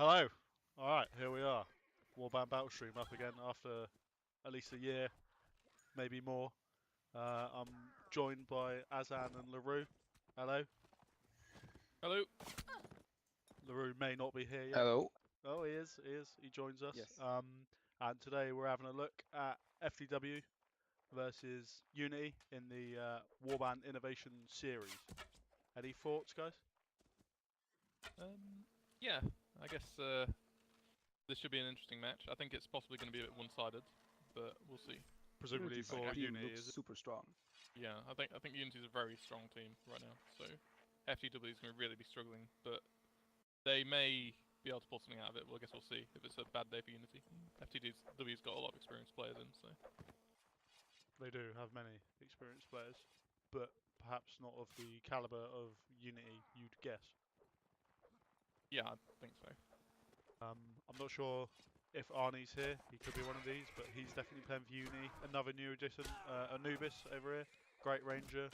Hello. Alright, here we are. Warband Battle Stream up again after at least a year, maybe more. I'm joined by Azan and LaRue. Hello. Hello. LaRue may not be here yet. Hello. Oh, he is. He joins us. Yes. And today we're having a look at FTW versus Unity in the Warband Innovation Series. Any thoughts, guys? Yeah, I guess this should be an interesting match. I think it's possibly going to be a bit one-sided, but we'll see. Presumably Unity's for team Unity, looks is it? super strong. Yeah, I think Unity's a very strong team right now, so FTW is going to really be struggling, but they may be able to pull something out of it. Well, I guess we'll see if it's a bad day for Unity. FTW's got a lot of experienced players in, so. They do have many experienced players, but perhaps not of the caliber of Unity you'd guess. Yeah, I think so. I'm not sure if Arnie's here. He could be one of these, but he's definitely playing for Uni. Another new addition, Anubis over here, great ranger,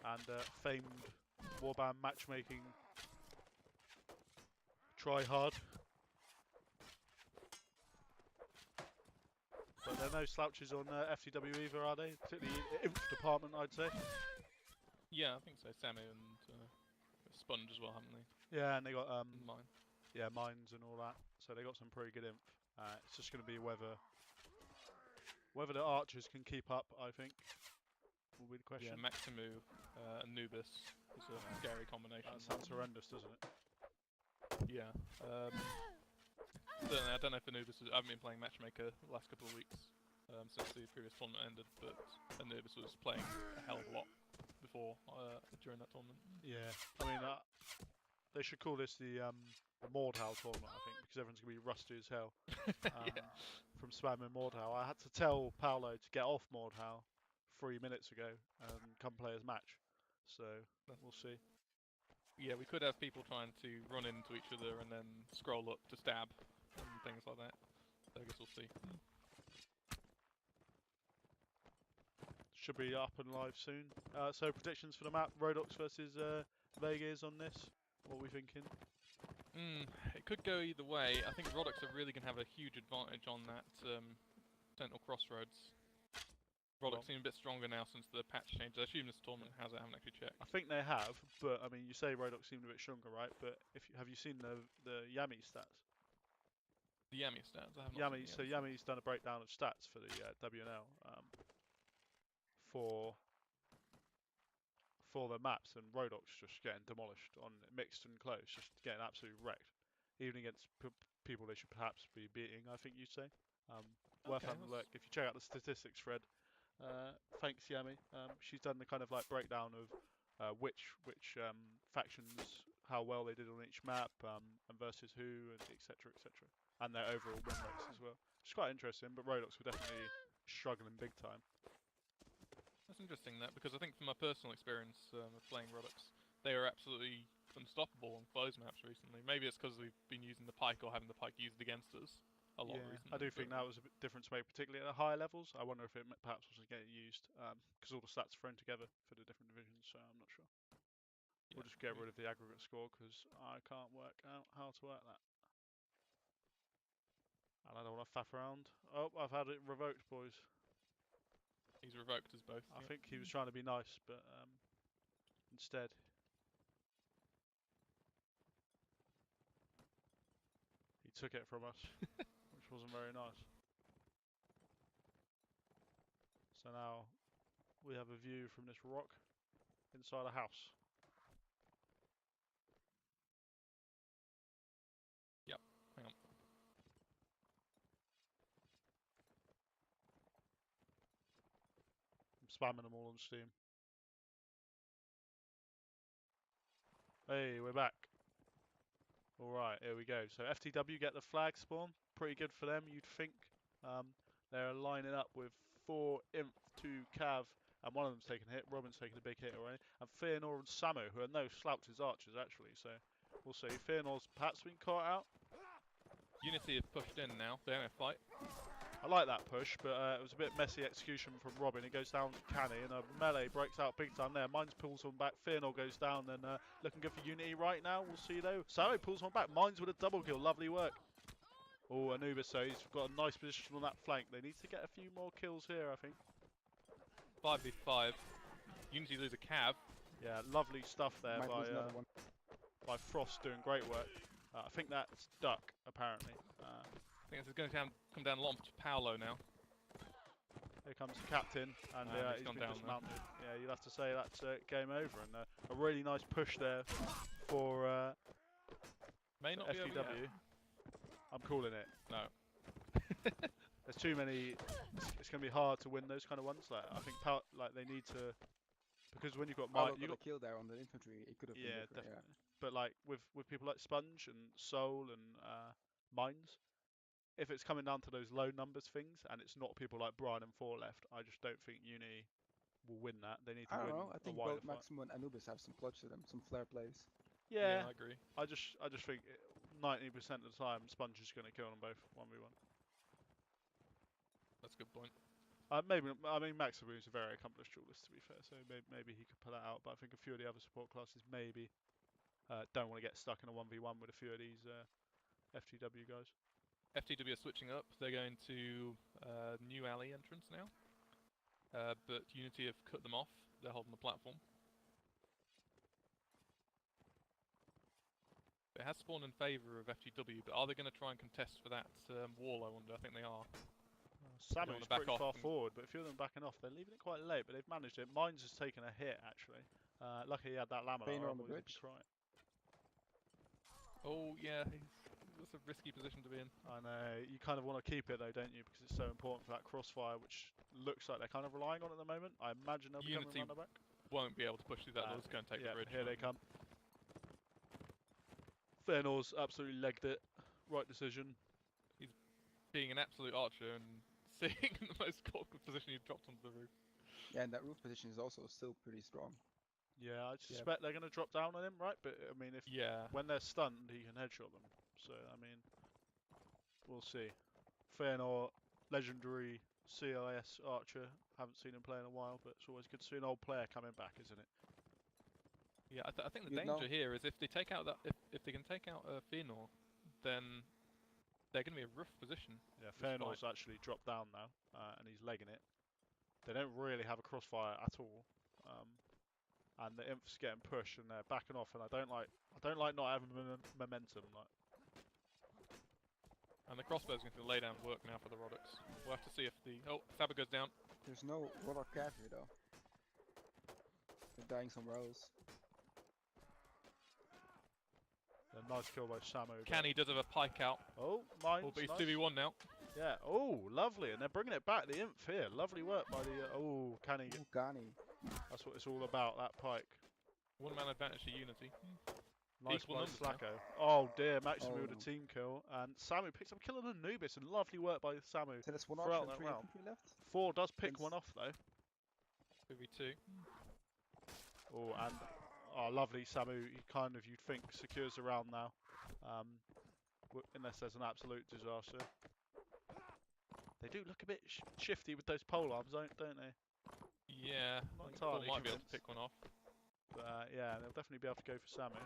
and famed warband matchmaking try hard. But there are no slouches on FTW either, are they? Particularly Inf department, I'd say. Yeah, I think so. Samu and Sponge as well, haven't they? Yeah, and they got Mine. yeah, mines and all that. So they got some pretty good inf. It's just going to be whether the archers can keep up, I think, will be the question. Yeah, Maximu, Anubis is a scary combination. That sounds horrendous, doesn't it? Yeah. Certainly, I don't know if Anubis I haven't been playing Matchmaker the last couple of weeks since the previous tournament ended, but Anubis was playing a hell of a lot before, during that tournament. Yeah, I mean, they should call this the Mordhau tournament, I think, because everyone's going to be rusty as hell Yeah. from spamming Mordhau. I had to tell Paolo to get off Mordhau 3 minutes ago and come play his match, so we'll see. Yeah, we could have people trying to run into each other and then scroll up to stab and things like that. So I guess we'll see. Should be up and live soon. So predictions for the map: Rodox versus Vegas on this. What are we thinking? It could go either way. I think Rodox are really going to have a huge advantage on that Sentinel Crossroads. Rodox seem a bit stronger now since the patch change. I assume this tournament has it. I haven't actually checked. I think they have, but I mean, you say Rodox seemed a bit stronger, right? But have you seen the Yami stats? The Yami stats. I have not Yami, seen so the Yami's done a breakdown of stats for the WNL for the maps, and Rodox just getting demolished on mixed and close, just getting absolutely wrecked, even against people they should perhaps be beating. I think you'd say. Worth having a look. If you check out the statistics thread, thanks Yami. She's done the kind of like breakdown of which factions, how well they did on each map, and versus who, and etc. etc. And their overall win rates as well. It's quite interesting, but Rodox were definitely struggling big time. That's interesting, that, because I think from my personal experience of playing Rodox, they are absolutely unstoppable on close maps recently. Maybe it's because we've been using the pike or having the pike used against us a lot recently. I do think that was a bit different to make, particularly at the higher levels. I wonder if it perhaps wasn't getting used because all the stats are thrown together for the different divisions, so I'm not sure. We'll just get rid of the aggregate score because I can't work out how to work that. And I don't want to faff around. Oh, I've had it revoked, boys. He's revoked us both. I think he was trying to be nice, but instead he took it from us, which wasn't very nice. So now we have a view from this rock inside a house. Yep, hang on. I'm spamming them all on Steam. Hey, we're back. Alright, here we go. So FTW get the flag spawn. Pretty good for them, you'd think. They're lining up with 4 Imp, 2 Cav, and one of them's taking a hit. Robin's taking a big hit already. And Feanor and Samu, who are no slouches archers, actually. So we'll see. Feanor's perhaps been caught out. Unity have pushed in now. They're in a fight. I like that push, but it was a bit messy execution from Robin. He goes down to Canny, and a melee breaks out big time there. Mines pulls one back. Fearnor goes down, and looking good for Unity right now. We'll see though. Samo pulls one back. Mines with a double kill. Lovely work. Oh, Anubis, so he's got a nice position on that flank. They need to get a few more kills here, I think. 5v5. Unity lose a cav. Yeah, lovely stuff there by Frost, doing great work. I think that's Duck, apparently. I think this is going to come down a lot to Paolo now. Here comes the captain, and he's gone been down dismounted. Yeah, you'll have to say that's game over, and a really nice push there for May not be over yet. FTW. I'm calling it. No. There's too many. It's going to be hard to win those kind of ones. Like I think, they need to, because when you've got you got a kill there on the infantry. It could have been different. Definitely. Yeah. But like with people like Sponge and Soul and Mines, if it's coming down to those low numbers things, and it's not people like Brian and Four left, I just don't think Uni will win that. They need to win. I think both Maximo and Anubis have some clutch to them, some flair plays. Yeah, I agree. I just think 90% of the time Sponge is going to kill them both 1v1. That's a good point. Maybe, I mean, Maximo is a very accomplished duelist, to be fair, so maybe he could pull that out. But I think a few of the other support classes maybe don't want to get stuck in a 1v1 with a few of these FTW guys. FTW are switching up. They're going to new alley entrance now. But Unity have cut them off. They're holding the platform. It has spawned in favour of FTW, but are they going to try and contest for that wall, I wonder? I think they are. Samu's pretty far forward, but a few of them backing off. They're leaving it quite late, but they've managed it. Mines has taken a hit, actually. Luckily he had that Laminar. On the bridge. Oh, yeah. That's a risky position to be in. I know. You kind of want to keep it, though, don't you? Because it's so important for that crossfire, which looks like they're kind of relying on at the moment. I imagine they'll be coming around the back. Won't be able to push through that. They'll just go and take the bridge. Here they come. Fearnor's absolutely legged it. Right decision. He's being an absolute archer and sitting in the most awkward position he dropped onto the roof. Yeah, and that roof position is also still pretty strong. Yeah, I suspect they're going to drop down on him, right? But, I mean, when they're stunned, he can headshot them. So, I mean, we'll see. Fearnor, legendary CIS archer. Haven't seen him play in a while, but it's always good to see an old player coming back, isn't it? Yeah, I think the danger here is if they take out if they can take out Fearnor, then they're going to be a rough position. Yeah, Fearnor's actually dropped down now, and he's legging it. They don't really have a crossfire at all, and the Imp's getting pushed and they're backing off. And I don't like not having momentum. Like. And the crossbow's going to lay down work now for the Roddics. We'll have to see if Faber goes down. There's no Roddock cav here though. They're dying somewhere else. A nice kill by Samo. Canny does have a pike out. Oh, Mines. But he's nice. 2v1 now. Yeah. Oh, lovely. And they're bringing it back. The Imp here. Lovely work by the. Canny. Canny. That's what it's all about. That pike. One man advantage to Unity. Nice by Slacko. Oh dear, Maximo with a team kill, and Samu picks up a kill on Anubis, and lovely work by Samu. So that's one archer and 3 infantry left. 4 does pick one off though. 2v2. Oh, and lovely Samu. He kind of, you'd think, secures around now, unless there's an absolute disaster. They do look a bit shifty with those pole arms, don't they? Yeah, not entirely. Might be able to pick one off. But yeah, they'll definitely be able to go for Samu.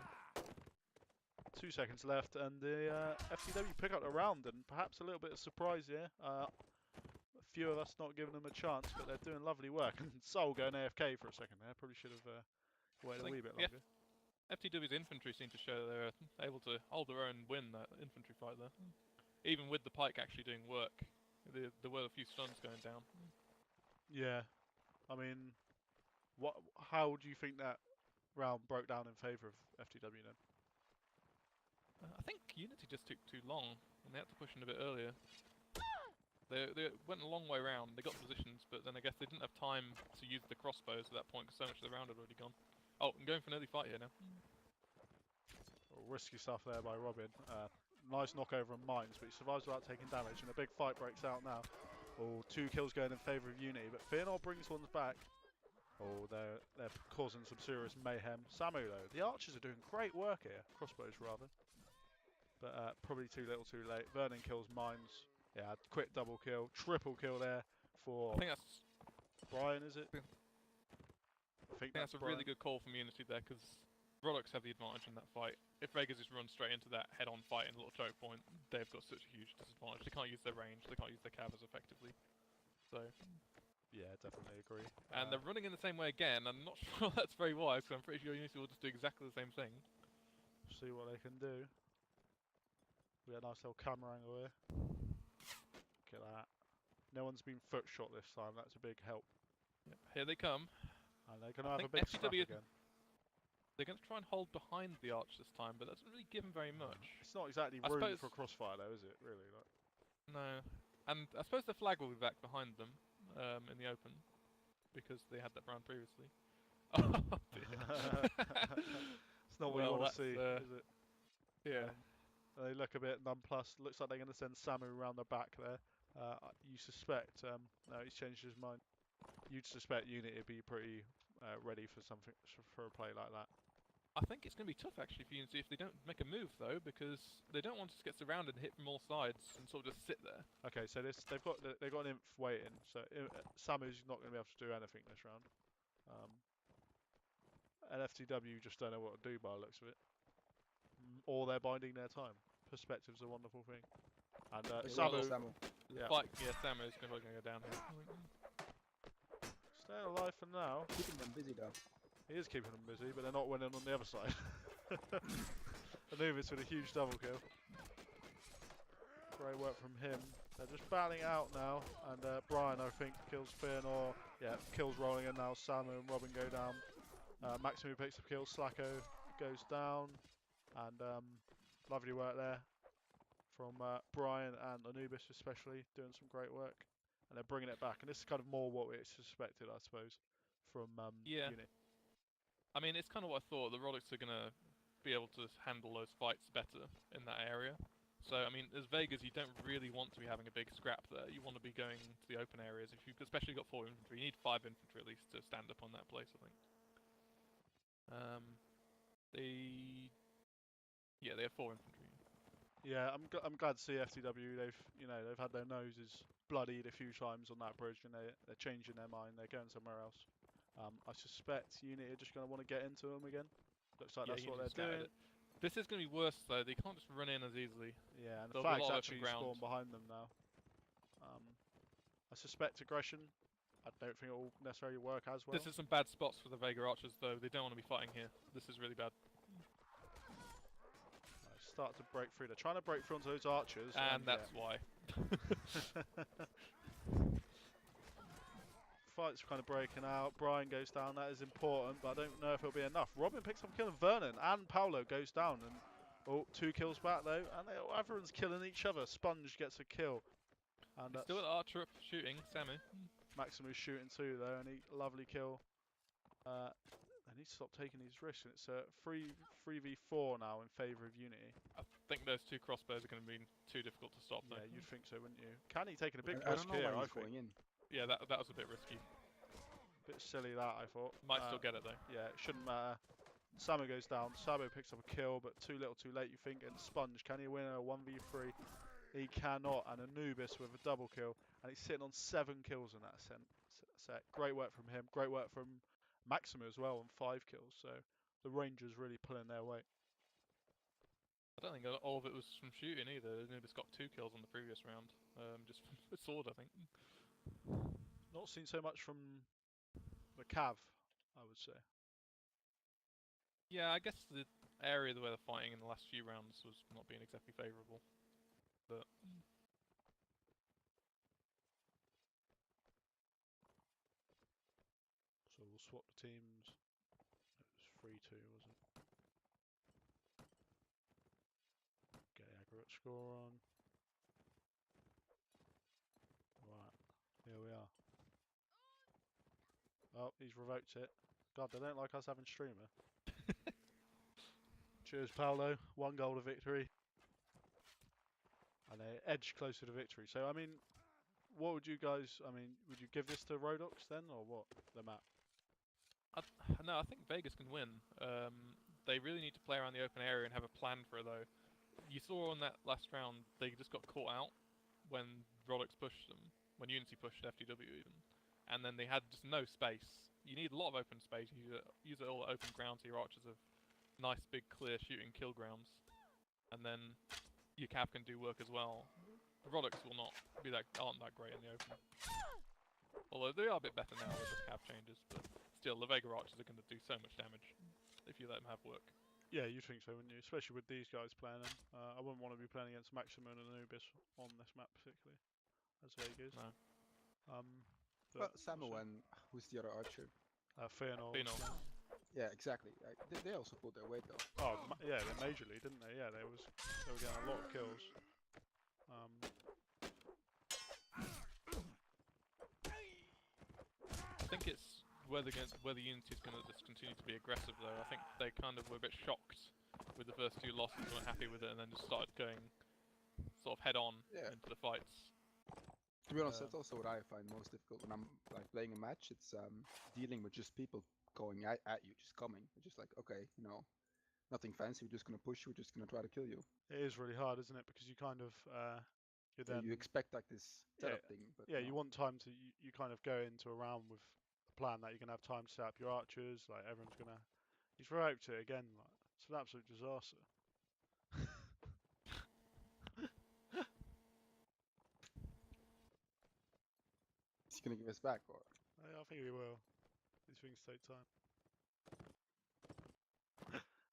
2 seconds left, and the FTW pick up the round, and perhaps a little bit of surprise here. A few of us not giving them a chance, but they're doing lovely work. And Soul going AFK for a second there. Probably should have waited a wee bit longer. FTW's infantry seem to show they're able to hold their own and win that infantry fight there. Even with the pike actually doing work, there were a few stuns going down. Yeah, I mean, how do you think that round broke down in favour of FTW then? I think Unity just took too long, and they had to push in a bit earlier. They went a long way around, they got positions, but then I guess they didn't have time to use the crossbows at that point, because so much of the round had already gone. Oh, I'm going for an early fight here now. Well, risky stuff there by Robin. Nice knockover on Mines, but he survives without taking damage, and a big fight breaks out now. Oh, 2 kills going in favour of Uni, but Fearnor brings one back. Oh, they're causing some serious mayhem. Samu, though, the archers are doing great work here. Crossbows, rather. But probably too little too late. Vernon kills Mines. Yeah, quick double kill, triple kill there for I think that's Brian, is it? I think that's a Brian. really good call from Unity there, because Roddox have the advantage in that fight. If Vegas just run straight into that head-on fight in a little choke point, they've got such a huge disadvantage. They can't use their range, they can't use their cav as effectively. So, Yeah, definitely agree. and they're running in the same way again. I'm not sure that's very wise, because I'm pretty sure Unity will just do exactly the same thing. See what they can do. We got a nice little camera angle here. Look at that. No one's been foot shot this time. That's a big help. Yep. Here they come. And they're going to I have a think big scrap FTW again. They're going to try and hold behind the arch this time, but that doesn't really give them very much. It's not exactly I room suppose- for a crossfire though, is it? Really? Like, No. And I suppose the flag will be back behind them in the open, because they had that round previously. Oh, dear. it's not what you Well, want to see, that's, is it? Yeah. They look a bit nonplussed. Looks like they're going to send Samu around the back there. You suspect? No, he's changed his mind. You'd suspect Unity would be pretty ready for something for a play like that. I think it's going to be tough actually for Unity if they don't make a move though, because they don't want to get surrounded and hit from all sides and sort of just sit there. Okay, so they've got an imp waiting. So Samu's not going to be able to do anything this round. And FTW just don't know what to do by the looks of it. Or they're biding their time. Perspective's a wonderful thing. And Samu. The fight, Samu is going to go down here. Staying alive for now. Keeping them busy though. He is keeping them busy, but they're not winning on the other side. Anubis with a huge double kill. Great work from him. They're just battling out now, and Brian, I think, kills Finn, or yeah, kills rolling in now. Samu and Robin go down. Maximu picks up kills. Slacko goes down, and lovely work there from Brian and Anubis, especially doing some great work, and they're bringing it back. And this is kind of more what we suspected, I suppose, from Unity. I mean, it's kind of what I thought. The Roddics are going to be able to handle those fights better in that area. So, I mean, as Vegas, you don't really want to be having a big scrap there. You want to be going to the open areas. If you've especially got 4 infantry, you need 5 infantry at least to stand up on that place, I think. They have 4 infantry. Yeah, I'm glad to see FTW. They've had their noses bloodied a few times on that bridge, and they're changing their mind. They're going somewhere else. I suspect Unity are just going to want to get into them again. Looks like that's what they're doing. This is going to be worse though. They can't just run in as easily. Yeah, and the flags actually spawn behind them now. I suspect aggression. I don't think it will necessarily work as well. This is some bad spots for the Vega archers though. They don't want to be fighting here. This is really bad. Start to break through. They're trying to break through onto those archers. And that's why. Fight's kind of breaking out. Brian goes down. That is important, but I don't know if it'll be enough. Robin picks up a kill, and Vernon and Paolo goes down. And 2 kills back though, and everyone's killing each other. Sponge gets a kill. And still at archer up shooting, Samu. Maximu's shooting too though, and lovely kill. They need to stop taking these risks. And it's a 3v4 now in favour of Unity. I think those 2 crossbows are going to be too difficult to stop. Yeah, though. you'd think so, wouldn't you? Canny taking a big I risk don't know here, why I he's think. going in. Yeah, that was a bit risky. Bit silly that, I thought. Might still get it though. Yeah, it shouldn't matter. Samu goes down. Sabo picks up a kill, but too little, too late, you think. And Sponge, can he win a 1v3? He cannot. And Anubis with a double kill, and he's sitting on 7 kills in that set. Great work from him. Great work from Maximu as well on 5 kills. So the Rangers really pulling their weight. I don't think all of it was from shooting either. Anubis got 2 kills on the previous round, just from the sword, I think. Not seen so much from the Cav, I would say. Yeah, I guess the area where they're fighting in the last few rounds was not being exactly favourable. But So we'll swap the teams. It was 3-2, wasn't it? Get the aggregate score on. Right, here we are. Oh, he's revoked it. God, they don't like us having streamer. Cheers, Paolo. 1 goal to victory. And they edge closer to victory. So, I mean, what would you guys... I mean, would you give this to Rodox then, or what? The map? No, I think Vegas can win. They really need to play around the open area and have a plan for it, though. You saw on that last round, they just got caught out when Rodix pushed them, when Unity pushed FTW even, and then they had just no space. You need a lot of open space. You use all the open ground so your archers have nice, big, clear shooting kill grounds, and then your cav can do work as well. The Rodix will not be aren't that great in the open. Although they are a bit better now with the cav changes, but still, the Vega archers are going to do so much damage if you let them have work. Yeah, you'd think so, wouldn't you? Especially with these guys playing them. I wouldn't want to be playing against Maximum and Anubis on this map particularly, as Vegas. No. Well, Samu and who's the other archer? Feanor. Yeah, exactly. They also pulled their weight though. Oh, yeah, they majorly, didn't they? Yeah, they were getting a lot of kills. I think it's whether Unity is going to just continue to be aggressive though. I think they kind of were a bit shocked with the first 2 losses, weren't happy with it, and then just started going sort of head on into the fights. To be honest, that's also what I find most difficult when I'm like playing a match. It's dealing with just people going at you, just coming. It's just like, okay, you know, nothing fancy. We're just gonna push you. We're just gonna try to kill you. It is really hard, isn't it? Because you kind of you expect like this setup thing, but you want time to you kind of go into a round with a plan that you're gonna have time to set up your archers. Like everyone's gonna. You throw out to it again. Like it's an absolute disaster. He's gonna give us back, or I think he will. These things take time.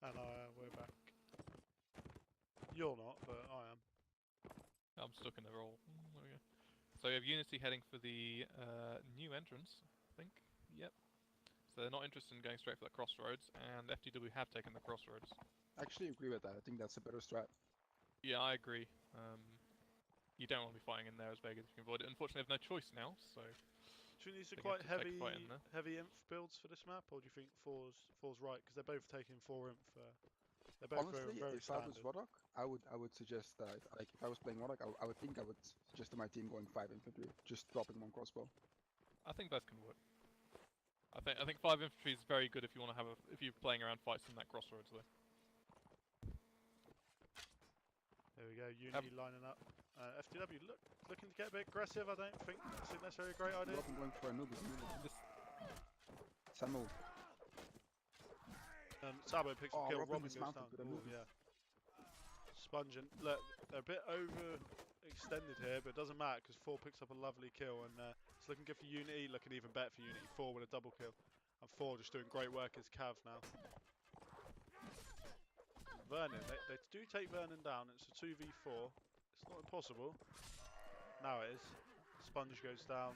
And we're back. You're not, but I am. I'm stuck in the roll. There we go. So you have Unity heading for the new entrance, I think. Yep. So they're not interested in going straight for the crossroads, and FTW have taken the crossroads. I actually agree with that. I think that's a better strat. Yeah, I agree. You don't want to be fighting in there as Vegas if you can avoid it. Unfortunately, they have no choice now, so... Do you think these are quite heavy inf builds for this map, or do you think four's right? Because they're both taking 4 inf. They're both honestly, very if standard. I was Rodok, I would suggest that, like, if I was playing Rodok, I would suggest to my team going 5 infantry, just dropping 1 crossbow. I think both can work. I think 5 infantry is very good if you want to have if you're playing around fights in that crossroads though. There we go, Unity lining up. FTW looking to get a bit aggressive. I don't think that's necessarily a great idea. Robin going for a noob. Samu. Sabo picks up kill. Robin goes down. Ooh, yeah. Sponging. Look, they're a bit overextended here, but it doesn't matter because 4 picks up a lovely kill, and it's looking good for Unity. Looking even better for Unity. 4 with a double kill, and 4 just doing great work as Cav now. Vernon, they do take Vernon down. It's a 2v4. It's not impossible. Now it is. Sponge goes down.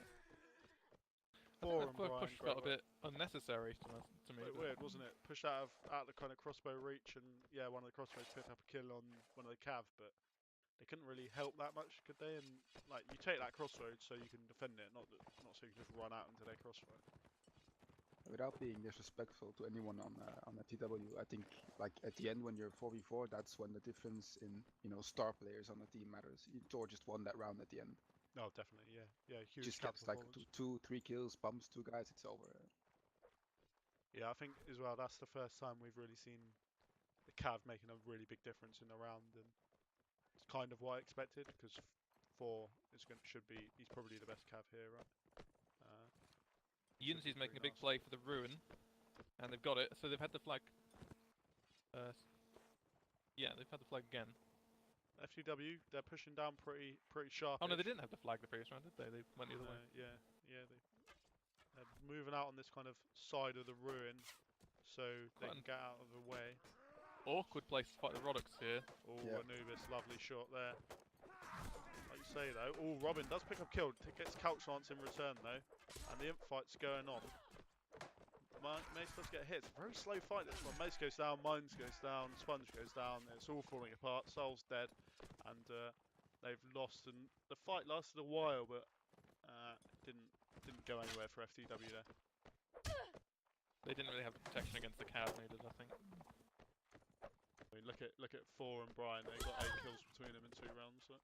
4 and Brian. Push felt a bit unnecessary to me. Bit weird, wasn't it? Pushed out of the kind of crossbow reach, and yeah, one of the crossbows picked up a kill on one of the cav, but they couldn't really help that much, could they? And like, you take that crossroad so you can defend it, not so you can just run out into their crossfire. Without being disrespectful to anyone on FTW, I think like at the end when you're 4v4, that's when the difference in star players on the team matters. Thor just won that round at the end. Oh, definitely, yeah, huge. Just gets like 2-3 kills, bumps 2 guys, it's over. Yeah, I think as well that's the first time we've really seen the cav making a really big difference in the round, and it's kind of what I expected because 4 he's probably the best cav here, right? Unity's making a big play for the ruin, and they've got it. So they've had the flag. Yeah, they've had the flag again. FTW, they're pushing down pretty sharp. Oh no, they didn't have the flag the previous round, did they? They went the other way. Yeah, they're moving out on this kind of side of the ruin, so they can get out of the way. Awkward place to fight the Rodix here. Oh, Anubis, lovely shot there. Like you say though, Robin does pick up kill, gets couch lance in return though, and the imp fight's going on. Mace does get hit. It's a very slow fight this one. Mace goes down, Mines goes down, Sponge goes down. It's all falling apart. Soul's dead, and they've lost. And the fight lasted a while, but didn't go anywhere for FTW there. They didn't really have the protection against the cav needed, I think. I mean, look at 4 and Brian. They got 8 kills between them in 2 rounds. So.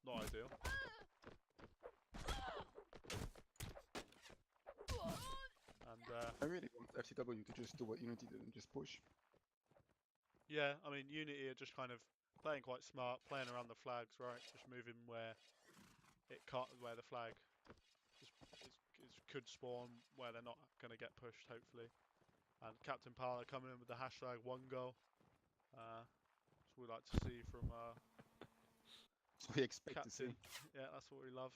Not ideal. And I really want FTW to just do what Unity did and just push. Yeah, I mean Unity are just kind of playing quite smart, playing around the flags, right? Just moving where it can't, where the flag could spawn, where they're not going to get pushed, hopefully. And Captain Parler coming in with the hashtag 1 goal. That's what we like to see from That's what we expect to Captain. see. Yeah, that's what we love.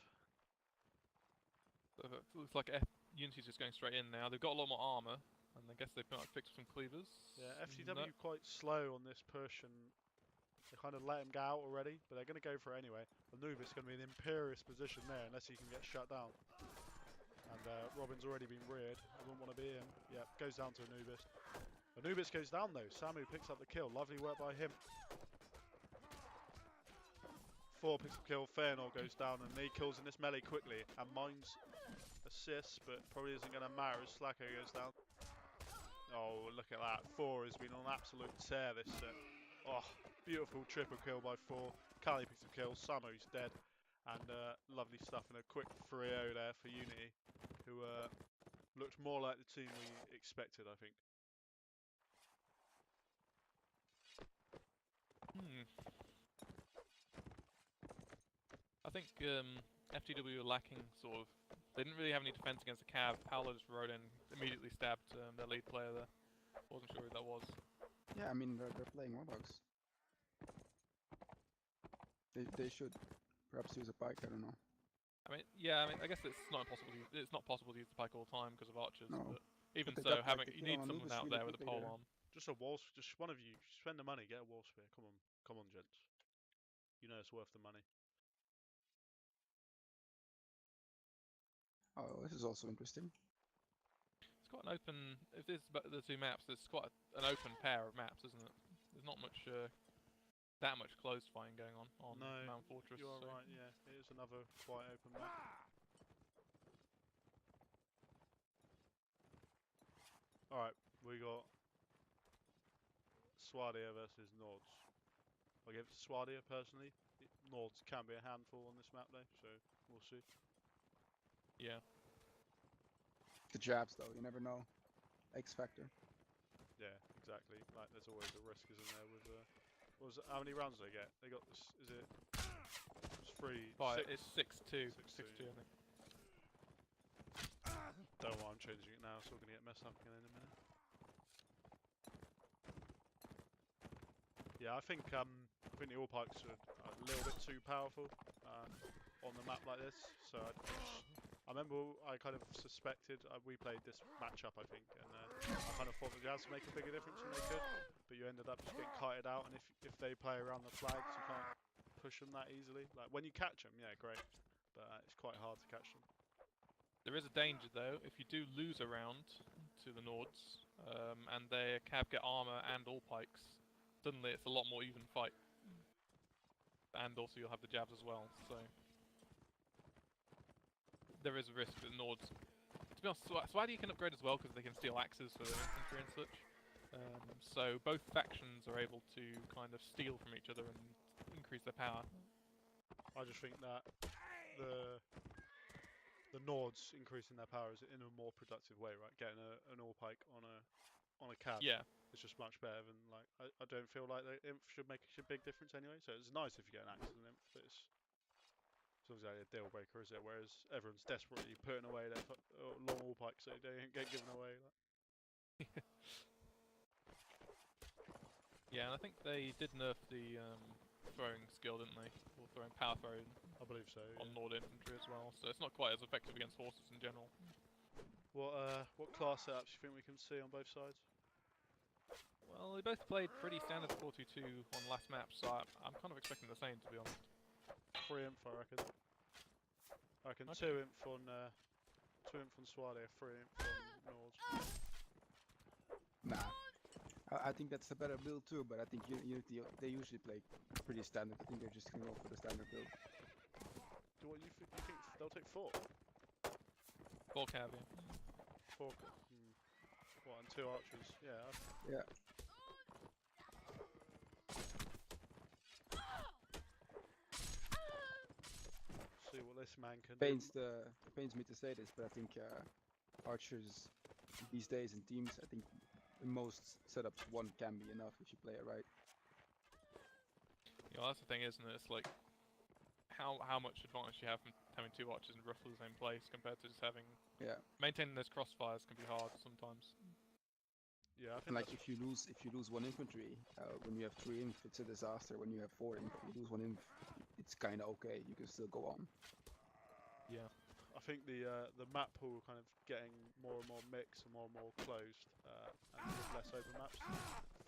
So it looks like Unity's just going straight in now. They've got a lot more armor, and I guess they've picked up some cleavers. Yeah, FTW No. quite slow on this push, and they kind of let him go out already, but they're going to go for it anyway. Anubis going to be in an imperious position there unless he can get shut down. And Robin's already been reared. I wouldn't want to be him. Yeah, goes down to Anubis. Anubis goes down though. Samu picks up the kill. Lovely work by him. 4 picks up kill. Fëanor goes down and he kills in this melee quickly. And Mines assists, but probably isn't going to matter as Slacko goes down. Oh, look at that. 4 has been on an absolute tear this set. Oh, beautiful triple kill by 4. Kali picks up kill. Samu's dead. And lovely stuff and a quick 3-0 there for Unity, who looked more like the team we expected, I think. I think FTW were lacking sort of. They didn't really have any defense against the Cav. Paolo just rode in, immediately stabbed their lead player there. Wasn't sure who that was. Yeah, I mean they're playing Wardogs. They should perhaps use a pike. I don't know. I mean, yeah. I mean, I guess it's not impossible. It's not possible to use the pike all the time because of archers. No. But even But they so, got, like, the you kill need on someone Anubis out really there with a quickly pole there. arm. Just a wall, just one of you, spend the money, get a wall spear. Come on, gents. You know it's worth the money. Oh, this is also interesting. It's quite an open. If this is the 2 maps, it's quite an open pair of maps, isn't it? There's not much that much closed fighting going on No, Mount Fortress. you are so. right. Yeah, it is another quite open map. All right, we got Swadia versus Nords. I'll give it to Swadia personally. Nords can be a handful on this map though, so we'll see. Yeah. The jabs though, you never know. X factor. Yeah, exactly. Like there's always a risk, isn't there? With how many rounds do they get? They got this. Is it? It's 3. It's 6-2. 6-2. 6-2, I think. Don't know why I'm changing it now. It's all gonna get messed up again in a minute. Yeah, I think the all pikes are a little bit too powerful on the map like this. So I remember I kind of suspected we played this matchup, I think, and I kind of thought the Jazz would make a bigger difference than they could, but you ended up just getting kited out. And if they play around the flags, you can't push them that easily. Like when you catch them, yeah, great, but it's quite hard to catch them. There is a danger though, if you do lose a round to the Nords, and their Cav get armor and all pikes, suddenly it's a lot more even fight. And also you'll have the jabs as well, so there is a risk that Nords. To be honest, Swadia can upgrade as well because they can steal axes for their infantry and such. So both factions are able to kind of steal from each other and increase their power. I just think that the Nords increasing their powers in a more productive way, right? Getting an all pike on a Cav. Yeah. It's just much better than like I don't feel like the Imp should make a big difference anyway. So it's nice if you get an axe as an Imp, but it's obviously a deal breaker, is it? Whereas everyone's desperately putting away their long all pikes so they don't get given away. Like. Yeah, and I think they did nerf the throwing skill, didn't they? Or throwing power throwing. I believe so. On Nord infantry as well, so it's not quite as effective against horses in general. What class setups do you think we can see on both sides? Well, they both played pretty standard 4-2-2 on last map, so I'm kind of expecting the same, to be honest. 3 Imp, I reckon. Okay. 2 Imp on Swadia, 3 Imp on Nords. Nah. I think that's a better build too, but I think Unity, they usually play pretty standard. I think they're just gonna go for the standard build. What you think they'll take 4? 4 cav, yeah. 4. What, and 2 archers? Yeah. Yeah. See what this man can Pains do. me to say this, but I think archers these days in teams, I think in most setups 1 can be enough if you play it right. You know, that's the thing, isn't it? It's like how much advantage you have from having two archers in roughly the same place compared to just having. Yeah. Maintaining those crossfires can be hard sometimes. Yeah, I think And like if you lose one infantry, when you have 3 inf, it's a disaster. When you have 4 inf, you lose 1 inf, it's kind of okay. You can still go on. Yeah. I think the map pool kind of getting more and more mixed and more closed, and with less open maps,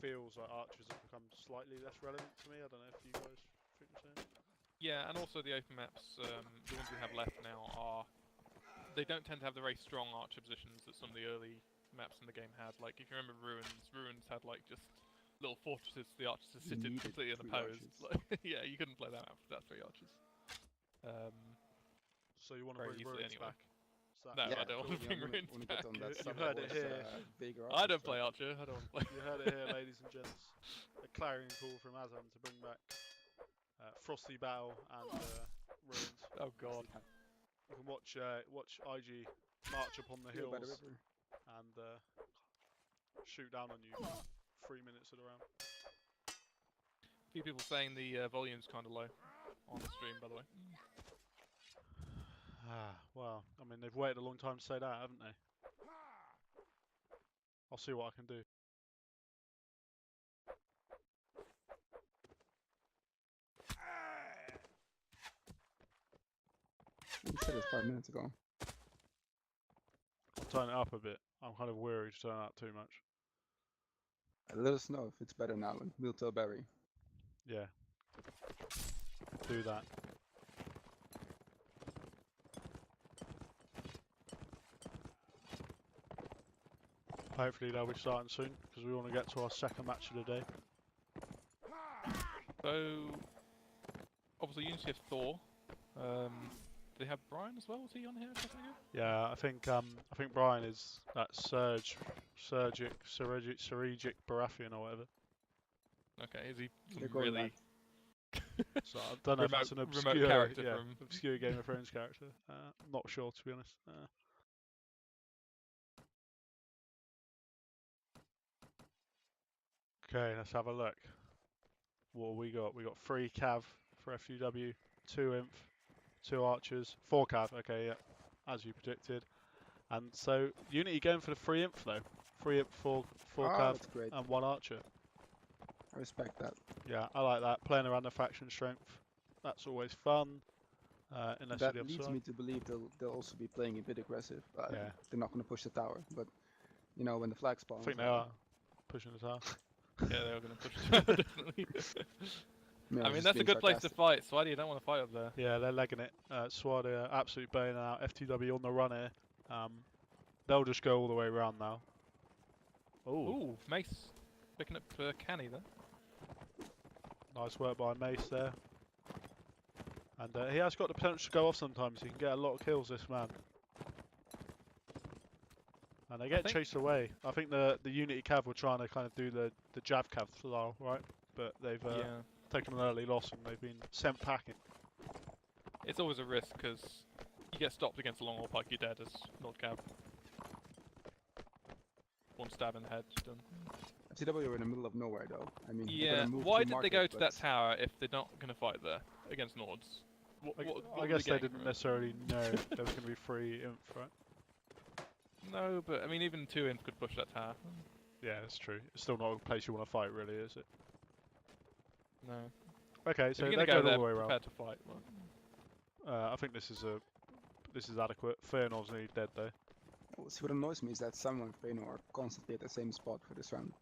feels like archers have become slightly less relevant to me. I don't know if you guys think the same. Yeah, and also the open maps, the ones we have left now they don't tend to have the very strong archer positions that some of the early maps in the game had. Like if you remember Ruins had like just little fortresses for the archers to sit in completely unopposed. Like, yeah, you couldn't play that map without 3 archers. So you want to bring Ruins anyway. back? No, I don't want to bring Ruins back. You heard it here. I don't play archer. I don't want to play. You heard it here, ladies and gents. A clarion call from Azam to bring back Frosty Battle and Ruins. Oh god. You can watch IG march upon the hills and shoot down on you for 3 minutes of the round. A few people saying the volume's kind of low on the stream, by the way. Well, I mean, they've waited a long time to say that, haven't they? I'll see what I can do. You said it 5 minutes ago. I'll turn it up a bit. I'm kind of weary to turn it up too much. Let us know if it's better now, and we'll tell Barry. Yeah. Do that. Hopefully they'll be starting soon, because we want to get to our second match of the day. So, obviously Unity have Thor. Do they have Brian as well? Was he on here a second ago? Yeah, I think Brian is that Surgic Baratheon or whatever. Okay, is he really? So I don't know if that's an obscure character from obscure Game of Thrones character. Not sure, to be honest. Okay, let's have a look. What have we got? We got 3 cav for FTW, 2 inf, 2 archers, 4 cav. Okay, yeah, as you predicted. And so Unity going for the 3 inf though. 3 inf, 4 cav, and 1 archer. I respect that. Yeah, I like that. Playing around the faction strength, that's always fun. Unless that you're the leads me to believe they'll also be playing a bit aggressive. Yeah. They're not going to push the tower, but you know when the flag spawns. I think they are pushing the tower. Yeah, they are going to push the tower, definitely. I mean, that's a good place to fight. Swadi, you don't want to fight up there. Yeah, they're legging it. Swadi are absolutely burning out. FTW on the run here. They'll just go all the way around now. Ooh, Mace picking up Canny there. Nice work by Mace there. And he has got the potential to go off sometimes. He can get a lot of kills, this man. And they get chased away. I think the Unity cav were trying to kind of do the Jav cav style, right? But they've taken an early loss and they've been sent packing. It's always a risk because you get stopped against a long haul pike, you're dead as Nord cav. 1 stab in the head, done. FTW are in the middle of nowhere though. I mean, yeah. Why did they go to that tower if they're not going to fight there against Nords? I guess they didn't necessarily know there was going to be 3 inf, right? No, but I mean, even 2 inf could push that tower. Yeah, that's true. It's still not a place you want to fight, really, is it? No. Okay, so they're going go all there the way around. prepared to fight. I think this is adequate. Feanor's nearly dead though. Well, see, what annoys me is that someone and Feanor are constantly at the same spot for this round.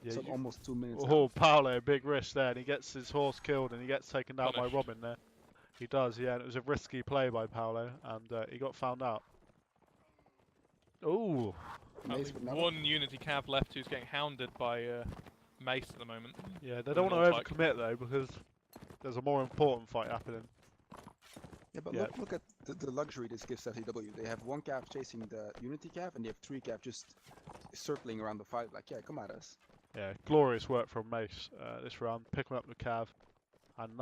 Yeah, so almost 2 minutes. Oh, Paolo, big risk there, and he gets his horse killed, and he gets taken down by Robin there. He does, yeah, and it was a risky play by Paolo, and he got found out. Ooh. One Unity cav left who's getting hounded by Mace at the moment. Yeah, they don't want to overcommit though, because there's a more important fight happening. Yeah, but look at the luxury this gives FTW. They have 1 cav chasing the Unity cav, and they have 3 cav just circling around the fight like, yeah, come at us. Yeah, glorious work from Mace this round, picking up the cav. And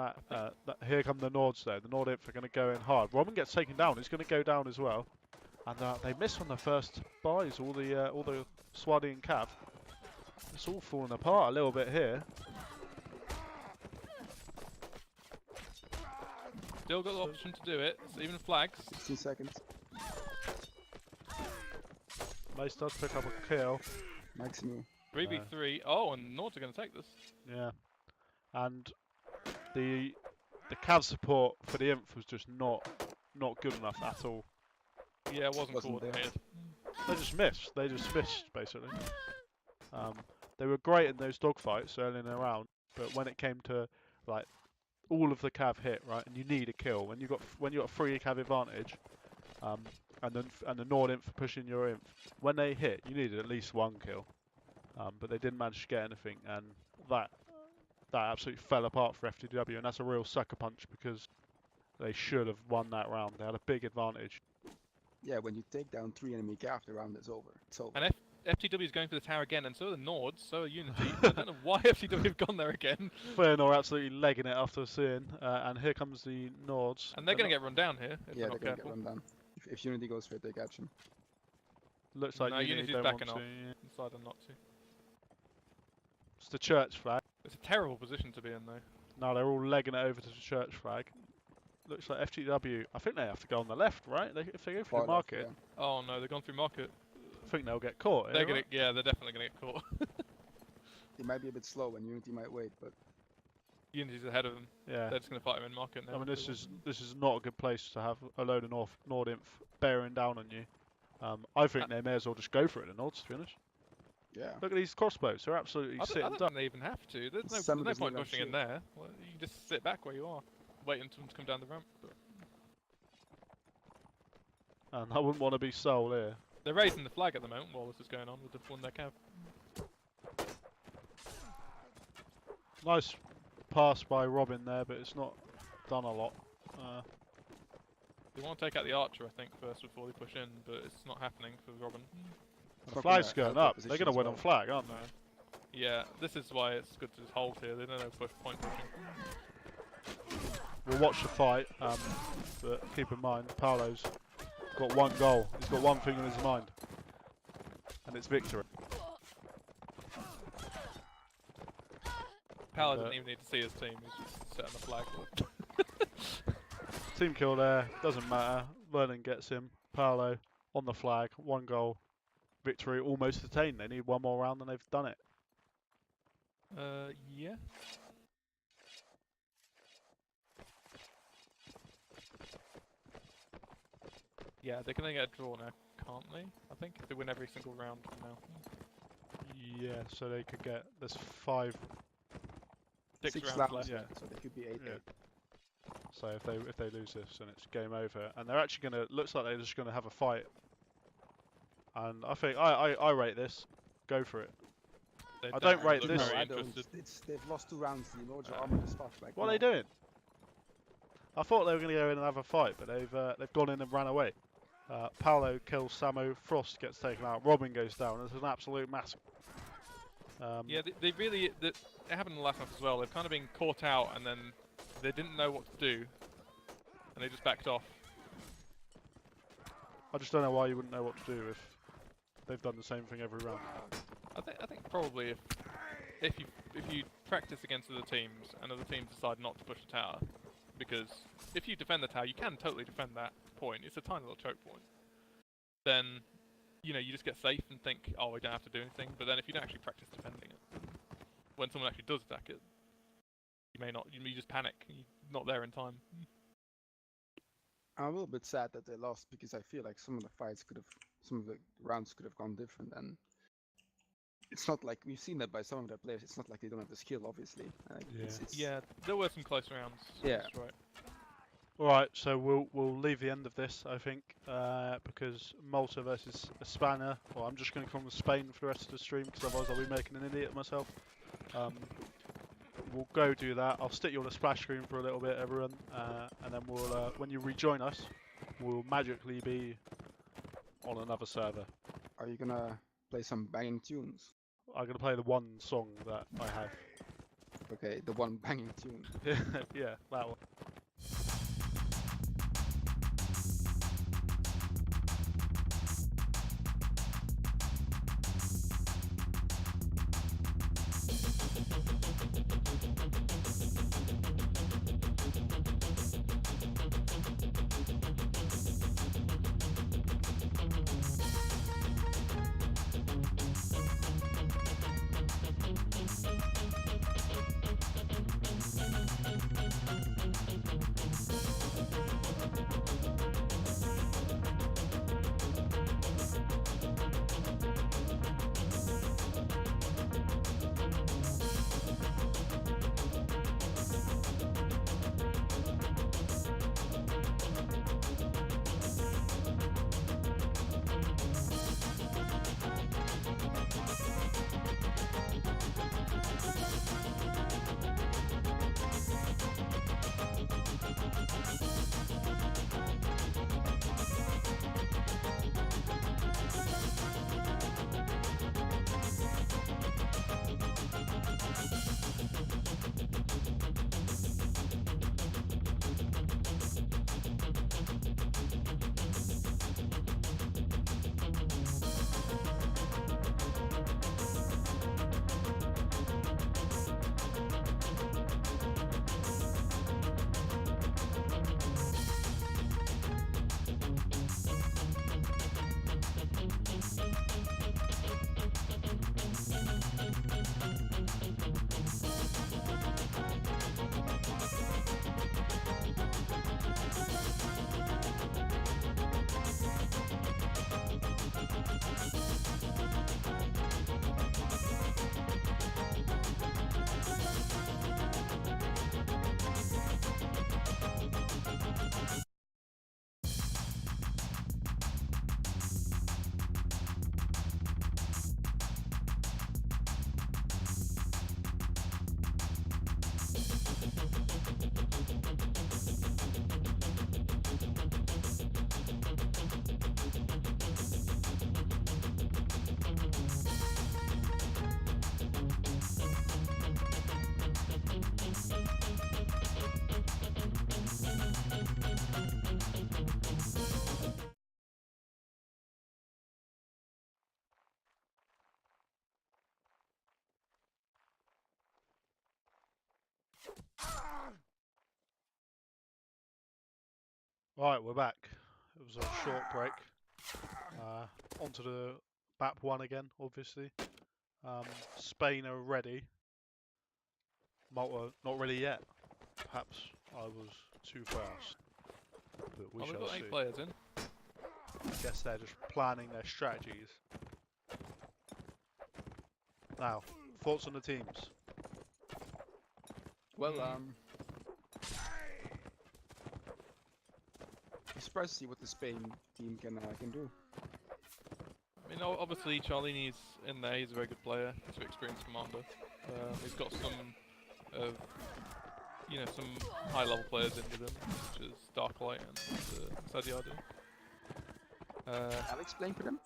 here come the Nords though. The Nord Inf are going to go in hard. Robin gets taken down. He's going to go down as well. And they miss on the first buys. All the Swadi and cav. It's all falling apart a little bit here. Still got the option to do it. It's even flags. 16 seconds. Mace does pick up a kill. Maximum. 3v3. Oh, and Nords are going to take this. Yeah. And the cav support for the Inf was just not good enough at all. Yeah, it wasn't Wasn't there. coordinated. They just missed. They just missed, basically. They were great in those dogfights early in the round, but when it came to like all of the cav hit, right, and you need a kill when you got a free cav advantage, and the Nord Inf pushing your Inf, when they hit, you needed at least one kill, but they didn't manage to get anything, and that absolutely fell apart for FTW, and that's a real sucker punch because they should have won that round. They had a big advantage. Yeah, when you take down 3 enemy cav, the round is over. It's over. And FTW is going for the tower again, and so are the Nords, so are Unity. I don't know why FTW have gone there again. Fëanor absolutely legging it after seeing, and here comes the Nords. And they're going to get run down here if Yeah, they're they're not gonna get careful. run down. If Unity goes for it, take action. Looks like No, Unity Unity's don't backing want off. to. Yeah. Decided not to. It's the church flag. It's a terrible position to be in, though. No, they're all legging it over to the church flag. Looks like FTW. I think they have to go on the left, right? If they go through the Far left, market, yeah. Oh no, they've gone through market. I think they'll get caught. They're Here, gonna, right? yeah, they're definitely gonna get caught. They might be a bit slow, and Unity might wait, but Unity's ahead of them. Yeah. They're just gonna fight them in market now. I mean, this is not a good place to have a load of Nord Inf bearing down on you. I think they may as well just go for it, the Nords, to be honest. yeah. Look at these crossbows. They're absolutely I sitting don't duck. think they even have to. There's Some no doesn't point even have pushing in shield. there. Well, you can just sit back where you are, wait until them to come down the ramp. But And I wouldn't want to be Soul here. they're raising the flag at the moment while this is going on with the one their cav. Nice pass by Robin there, but it's not done a lot. They want to take out the archer, I think, first before they push in, but it's not happening for Robin. The Not flag's gonna going help up. their They're position going to as win on well. flag, aren't they? Yeah, this is why it's good to just hold here. They don't know point pushing. We'll watch the fight, but keep in mind, Paolo's got one goal. He's got one thing in his mind, and it's victory. Paolo doesn't even need to see his team. He's just setting the flag. Team kill there, doesn't matter. Vernon gets him. Paolo on the flag, one goal, victory almost attained. They need one more round and they've done it. Yeah. Yeah, they can only get a draw now, can't they? I think if they win every single round from now. Yeah, so they could get, there's 5. Six 6 rounds rounds left. yeah. so they could be 8-8. Yeah. So if they lose this, then it's game over. And they're actually gonna, looks like they're just gonna have a fight. And I think I rate this. Go for it. They I don't rate look this. very No, I don't. interested. They've lost 2 rounds. The Nords are armored as fuck. Like, What no. are they doing? I thought they were gonna go in and have a fight, but they've gone in and ran away. Paolo kills Samo. Frost gets taken out. Robin goes down. It's an absolute massacre. Yeah, they really. It happened in the last match as well. They've kind of been caught out, and then they didn't know what to do, and they just backed off. I just don't know why you wouldn't know what to do if they've done the same thing every round. I think probably if you practice against other teams and other teams decide not to push the tower, because if you defend the tower, you can totally defend that point. It's a tiny little choke point. Then, you know, you just get safe and think, oh, we don't have to do anything. But then if you don't actually practice defending it, when someone actually does attack it, you may not. You just panic. You're not there in time. I'm a little bit sad that they lost because I feel like some of the rounds could have gone different. And it's not like we've seen that by some of their players. It's not like they don't have the skill, obviously. It's, Yeah, there were some close rounds. Yeah. That's right. Alright, so we'll leave the end of this, I think, because Malta versus España. Well, I'm just going to call them Spain for the rest of the stream, because otherwise I'll be making an idiot of myself. We'll go do that. I'll stick you on the splash screen for a little bit, everyone, and then we'll, when you rejoin us, we'll magically be on another server. Are you gonna play some banging tunes? I'm going to play the one song that I have. Okay, the one banging tune. Yeah, that one. Right, we're back. It was a short break. Onto the map 1 again, obviously. Spain are ready. Malta not ready yet. Perhaps I was too fast, but we Well, they've shall got see. 8 players in. I guess they're just planning their strategies. Now, thoughts on the teams? Well, I'm surprised to see what the Spain team can do. I mean, obviously Charlini's in there. He's a very good player. He's an experienced commander. He's got some of, some high-level players in with him, such as Darklight and Sadiado. Alex playing for them?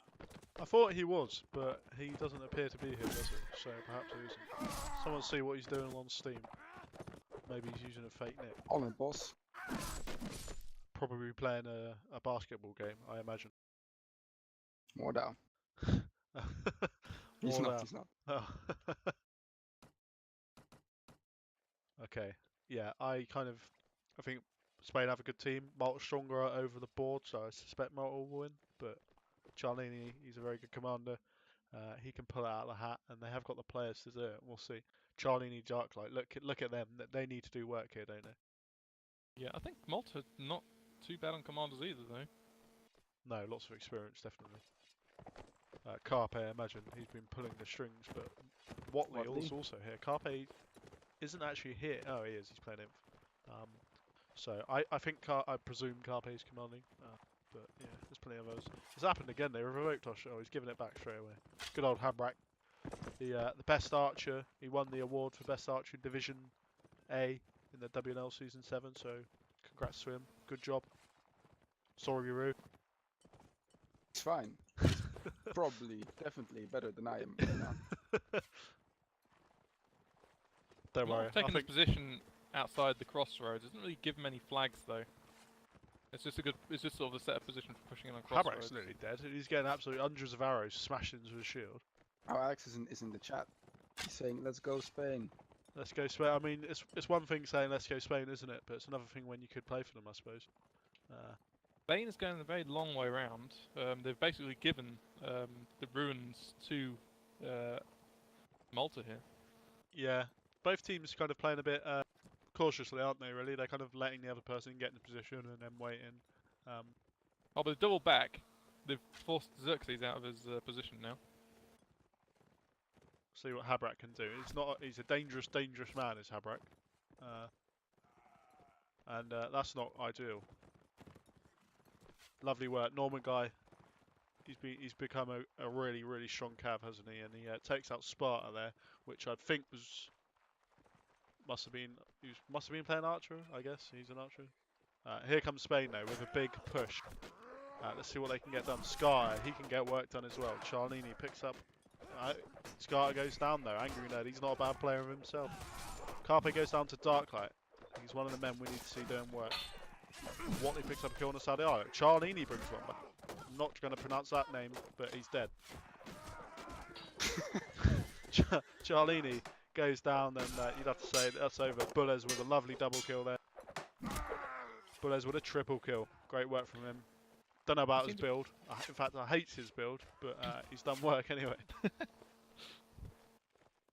I thought he was, but he doesn't appear to be here, does he? So perhaps he isn't. Someone see what he's doing on Steam. Maybe he's using a fake nick. All in, boss. Probably playing a basketball game, I imagine. More down. More He's not. down. He's not. Oh. Okay. Yeah, I think Spain have a good team. Malta stronger over the board, so I suspect Malta will win. But Cialini, he's a very good commander. He can pull it out of the hat, and they have got the players to do it. We'll see. Cialini, Darklight, look at them. They need to do work here, don't they? Yeah, I think Malta not too bad on commanders either, though. No, lots of experience, definitely. Carpe, I imagine, he's been pulling the strings, but Watley also here. Carpe isn't actually here. Oh, he is. He's playing Inf. So I think I presume Carpe's commanding, but yeah, there's plenty of others. It's happened again. They revoked our show. He's giving it back straight away. Good old Habrak. The best archer. He won the award for best archer in Division A in the WNL Season 7. So congrats to him. Good job. Sorry, Roo. It's fine. He's probably, definitely better than I am right now. Don't worry. Taking this position outside the crossroads doesn't really give many flags, though. It's just sort of a set up position for pushing in on crossroads. Habrak's nearly dead. He's getting absolutely hundreds of arrows smashed into his shield. Oh, Alex is in the chat. He's saying, "Let's go Spain." Let's go Spain. I mean, it's one thing saying let's go Spain, isn't it? But it's another thing when you could play for them, I suppose. Spain is going a very long way round. They've basically given the ruins to Malta here. Yeah, both teams kind of playing a bit cautiously, aren't they? Really, they're kind of letting the other person get in position and then waiting. But they've doubled back. They've forced Xerxes out of his position now. See what Habrak can do. He's a dangerous man, is Habrak, and that's not ideal. Lovely work, Norman guy. He's become a really strong cav, hasn't he? And he takes out Sparta there, which I think must have been playing archer. I guess he's an archer. Here comes Spain though with a big push. Let's see what they can get done. Scar, he can get work done as well. Cialini picks up. Scar goes down though. Angry Nerd, he's not a bad player of himself. Carpe goes down to Darklight. He's one of the men we need to see doing work. Watley picks up a kill on the side. Oh, Cialini brings one back. I'm not going to pronounce that name, but he's dead. Cialini goes down, and you'd have to say that's over. Bullez with a lovely double kill there. Bullez with a triple kill. Great work from him. Don't know about his build. In fact, I hate his build, but he's done work anyway.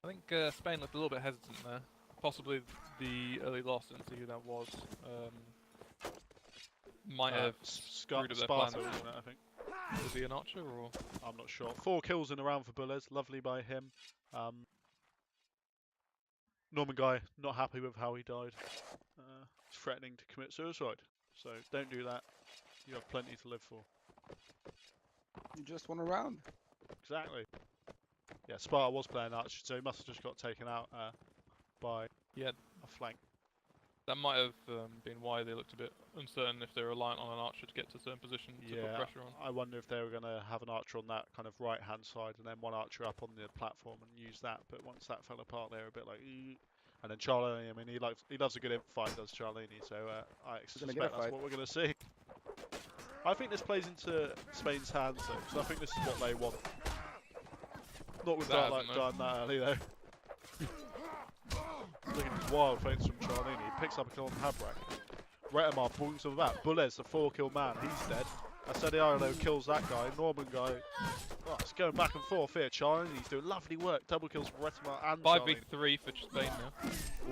I think Spain looked a little bit hesitant there. Possibly the early loss, didn't see who that was. Might have screwed up their Sparta, plans. wasn't it, I think. Was he an archer or? I'm not sure. 4 kills in a round for Bullez. Lovely by him. Norman guy not happy with how he died. He's threatening to commit suicide. So don't do that. You have plenty to live for. You just won a round. Exactly. Yeah, Sparta was playing archer, so he must have just got taken out by a flank. That might have been why they looked a bit uncertain if they're reliant on an archer to get to a certain position to put pressure on. I wonder if they were going to have an archer on that kind of right-hand side and then one archer up on the platform and use that. But once that fell apart, they were a bit like, eee. And then Cialini, I mean, he loves a good imp fight, does Cialini. So I suspect that's what we're going to see. I think this plays into Spain's hands though, because I think this is what they want. Not with Darklight dying that early though. Look at these wild feints from Charlini. He picks up a kill on Habrak. Retamar boings him back. Bulez, the 4-kill man, he's dead. Asediarlo kills that guy. Norman guy. Oh, it's going back and forth here. Charlini's doing lovely work. Double kills for Retamar and 5v3 for Spain now.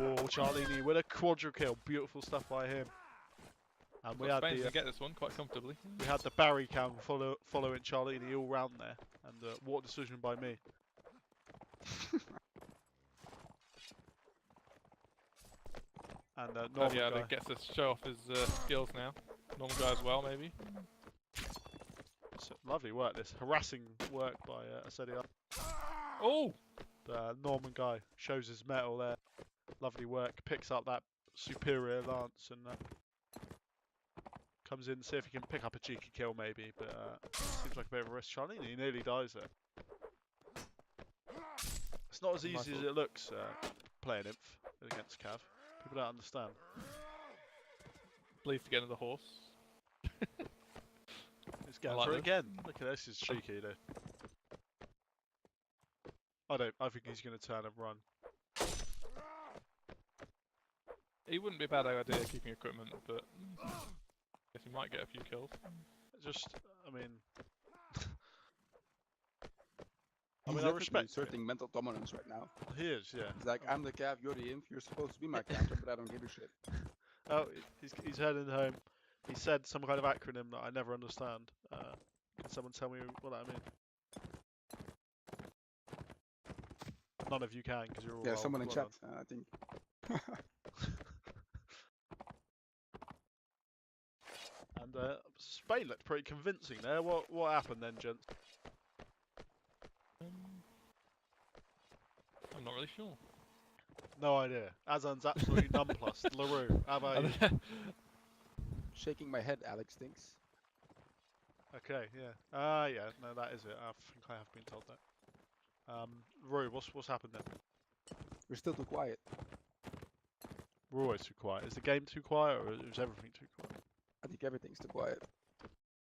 Oh, Charlini with a quadra kill. Beautiful stuff by him. And we Well, had Spain's the gonna get this one quite comfortably. we had the Barry cam following Charlini all round there. And what a decision by me. And Norman yeah, guy. that gets to show off his skills now. Normal guy as well, maybe. So, lovely work. This harassing work by Asediarlo. Oh! Norman guy shows his mettle there. Lovely work. Picks up that superior lance and comes in, see if he can pick up a cheeky kill maybe. But seems like a bit of a risk. Charlini, he nearly dies there. It's not as easy as it looks playing Inf against Cav. People don't understand. Pleased to get another horse. He's going like for it this. again. Look at this, is cheeky though. I think he's going to turn and run. It wouldn't be a bad idea keeping equipment, but I guess he might get a few kills. Just, I mean, He's I definitely respect it. asserting mental dominance right now. He is, yeah. He's like, I'm the Cav, you're the Imp, you're supposed to be my counter, but I don't give a shit. Oh, he's heading home. He said some kind of acronym that I never understand. Can someone tell me what that means? None of you can, because you're all Yeah, well, someone in well chat, done. I think. And Spain looked pretty convincing there. What happened then, gents? I'm not really sure. No idea. Azan's absolutely nonplussed. LaRue, how about you? Shaking my head, Alex thinks. Okay, yeah. Yeah, no, that is it. I think I have been told that. Rue, what's happened then? We're still too quiet. We're always too quiet. Is the game too quiet, or is everything too quiet? I think everything's too quiet.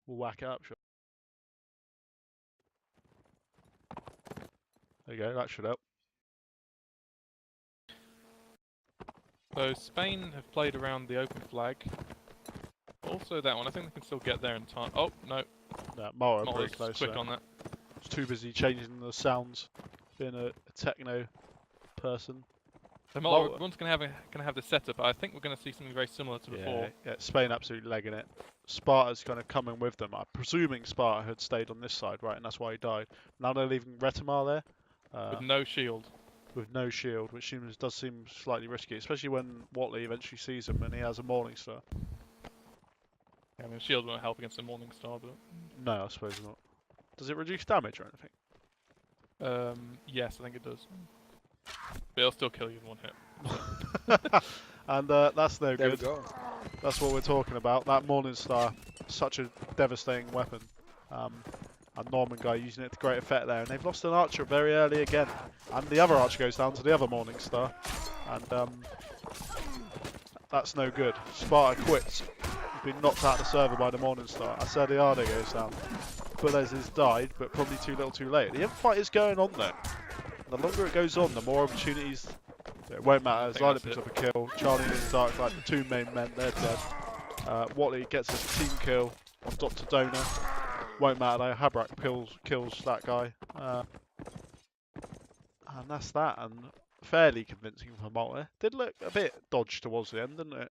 We'll whack it up, sure. There you go, that should help. So Spain have played around the open flag. Also that one, I think they can still get there in time. Oh, no. No, Mara Not pretty as close quick there. on that. Was too busy changing the sounds, being a techno person. So Malta. one's gonna have the setup, but I think we're gonna see something very similar to before. Yeah, Spain absolutely legging it. Sparta's kind of coming with them. I'm presuming Sparta had stayed on this side, right, and that's why he died. Now they're leaving Retamar there. With no shield. With no shield, which does seem slightly risky, especially when Watley eventually sees him and he has a Morningstar. Yeah, I mean, shield won't help against the Morningstar, but No, I suppose not. Does it reduce damage or anything? yes, I think it does. But it'll still kill you in one hit. And that's no There we good. go. That's what we're talking about. That Morningstar, such a devastating weapon. And Norman guy using it to great effect there. And they've lost an archer very early again. And the other archer goes down to the other Morningstar. And that's no good. Sparta quits. He's been knocked out of the server by the Morningstar. Asediarlo goes down. Bulez has died, but probably too little too late. The fight is going on though. The longer it goes on, the more opportunities. It won't matter. Zyla picks up a kill. Charlie and Dark, like the two main men, they're dead. Watley gets a team kill on Dr. Donor. Won't matter though. Habrak kills that guy. And that's that. And fairly convincing for Malta. Did look a bit dodged towards the end, didn't it?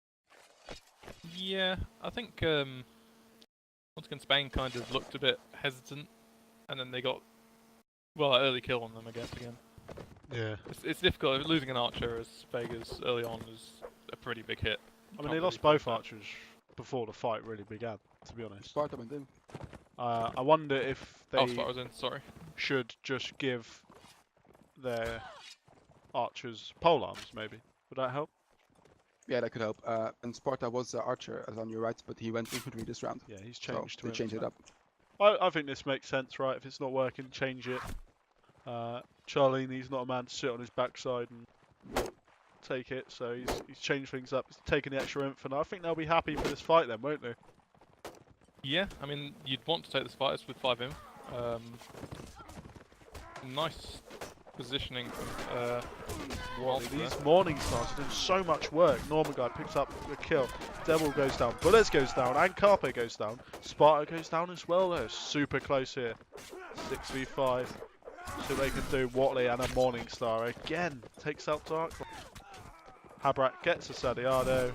Yeah, I think once again Spain kind of looked a bit hesitant, and then they got an early kill on them, I guess, again. Yeah. It's difficult. Losing an archer as Vegas early on is a pretty big hit. I mean, they lost both archers before the fight really began, to be honest. Sparta went in. I wonder if they Sparta was in, sorry. should just give their archers polearms, maybe. Would that help? Yeah, that could help. And Sparta was Archer, as on your right, but he went infantry this round. Yeah, he's So changed to they changed it up. I think this makes sense, right? If it's not working, change it. Charlini's not a man to sit on his backside and take it, so he's changed things up. He's taken the extra inf, and I think they'll be happy for this fight then, won't they? Yeah, I mean, you'd want to take this fight with 5 in. Nice positioning from Malta. These morning stars are doing so much work. Norman guy picks up a kill. Devil goes down. Bullets goes down. And Carpe goes down. Sparta goes down as well though. Super close here. 6v5. So they can do Watley and a morning star again. Takes out Dark. Habrak gets a Sadiado.